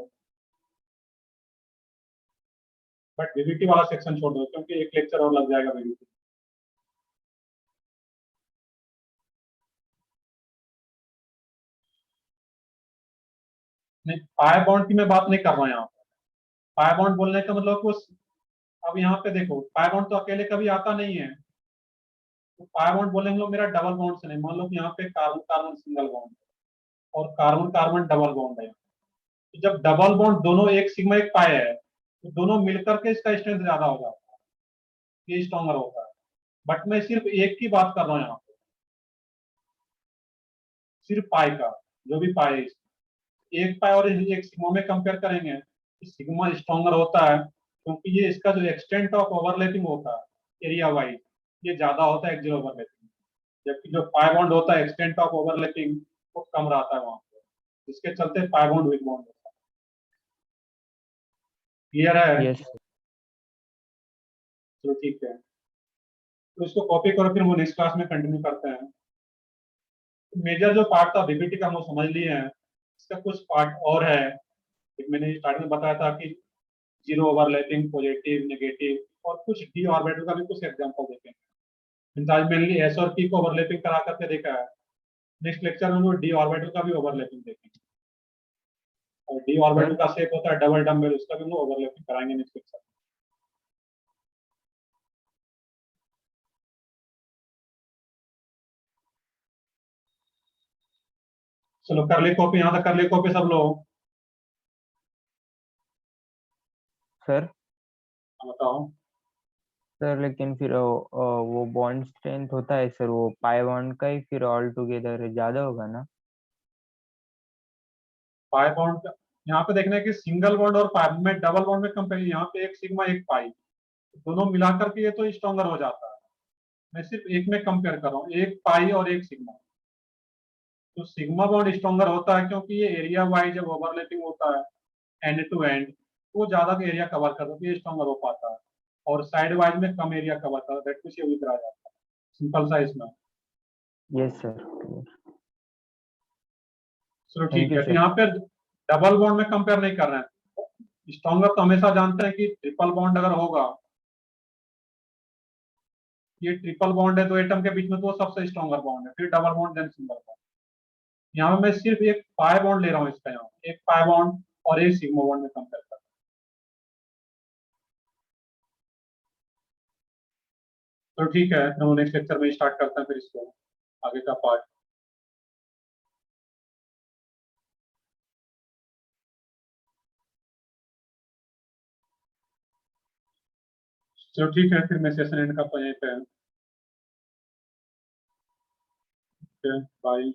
A: बट वीबीटी वाला सेक्शन छोड़ दो क्योंकि एक लेक्चर और लग जाएगा वीबीटी। नहीं, पाई बॉन्ड की मैं बात नहीं कर रहा हूँ यहाँ पे। पाई बॉन्ड बोलने का मतलब कुछ, अब यहाँ पे देखो पाई बॉन्ड तो अकेले कभी आता नहीं है, तो पाई बॉन्ड बोलेंगे लोग मेरा डबल बॉन्ड से नहीं, मान लो कि यहाँ पे कार्बन कार्बन सिंगल बॉन्ड और कार्बन कार्बन डबल बॉन्ड है, तो जब डबल बॉन्ड दोनों एक सिग्मा एक पाई है तो दोनों मिलकर के इसका स्ट्रेंथ ज्यादा हो जाता है, ये स्ट्रॉन्गर होता है। बट मैं सिर्फ एक की बात कर रहा हूँ यहाँ पे, सिर्फ पाई का, जो भी पाई है एक पाई और एक सिग्मा में कंपेयर करेंगे, सिग्मा स्ट्रॉन्गर होता है क्योंकि ये इसका जो एक्सटेंट ऑफ ओवरलैपिंग होता है एरिया वाइज ये ज्यादा होता है एक्सियल ओवरलैपिंग, जबकि जो पाई बॉन्ड होता है एक्सटेंट ऑफ ओवरलैपिंग वो कम रहता है वहां पे, जिसके चलते पाई बॉन्ड वीक बॉन्ड होता है। क्लियर है?
B: यस
A: चलो ठीक है, तो इसको कॉपी करो, फिर वो नेक्स्ट क्लास में कंटिन्यू करते हैं। मेजर जो पार्ट था बीपीटी का हम लोग समझ लिए हैं, इसका कुछ पार्ट और है। एक मैंने स्टार्टिंग में बताया था कि जीरो ओवरलैपिंग, पॉजिटिव, नेगेटिव, और कुछ डी ऑर्बिटल का भी कुछ एग्जांपल देखेंगे। आज मेनली एस और पी को ओवरलैपिंग करा करके देखा है, नेक्स्ट लेक्चर में वो डी ऑर्बिटल का भी ओवरलैपिंग देखेंगे, और डी ऑर्बिटल का शेप होता है डबल डम्बेल, उसका भी हम लोग ओवरलैपिंग कराएंगे नेक्स्ट लेक्चर। चलो कर ले कॉपी, यहाँ तक कर ले कॉपी सब लोग।
B: सर।
A: बताओ।
B: सर लेकिन फिर वो बॉन्ड स्ट्रेंथ होता है सर, वो पाई बॉन्ड का ही फिर ऑल टुगेदर ज्यादा होगा ना?
A: पाई बॉन्ड यहाँ पे देखना है कि सिंगल बॉन्ड और पाई में, डबल बॉन्ड में कंपेयर, यहाँ पे एक सिग्मा एक पाई, दोनों मिलाकर के ये तो स्ट्रॉन्गर हो जाता है। मैं सिर्फ एक में कंपेयर कर रहा हूँ, एक पाई और एक सिग्मा। तो सिग्मा बॉन्ड स्ट्रॉन्गर होता है क्योंकि ये एरिया वाइज जब ओवरलैपिंग होता है एंड टू एंड, वो ज्यादा एरिया कवर करता है तो ये स्ट्रॉन्गर हो पाता है, और साइड वाइज में कम एरिया कवर करता है, दैट मींस ये वीक रह जाता है। सिंपल सा इसमें।
B: Yes sir.
A: चलो
B: थैंक
A: ठीक
B: यू
A: है, तो
B: सर।
A: यहाँ पे डबल बॉन्ड में कंपेयर नहीं कर रहे हैं। स्ट्रॉन्गर तो हमेशा जानते हैं कि ट्रिपल बॉन्ड अगर होगा, ये ट्रिपल बॉन्ड है दो एटम के बीच में, तो वो सबसे स्ट्रॉन्गर बॉन्ड है, फिर double bond, then single bond. यहाँ पे मैं सिर्फ एक पाई बॉन्ड ले रहा हूँ इसका, यहाँ एक पाई बॉन्ड और एक सिग्मा बॉन्ड में कंपेयर कर। तो ठीक है, फिर हम नेक्स्ट लेक्चर में स्टार्ट करते हैं फिर इसको आगे का पार्ट। चलो ठीक है, फिर मैं सेशन एंड का यहीं पे। बाय।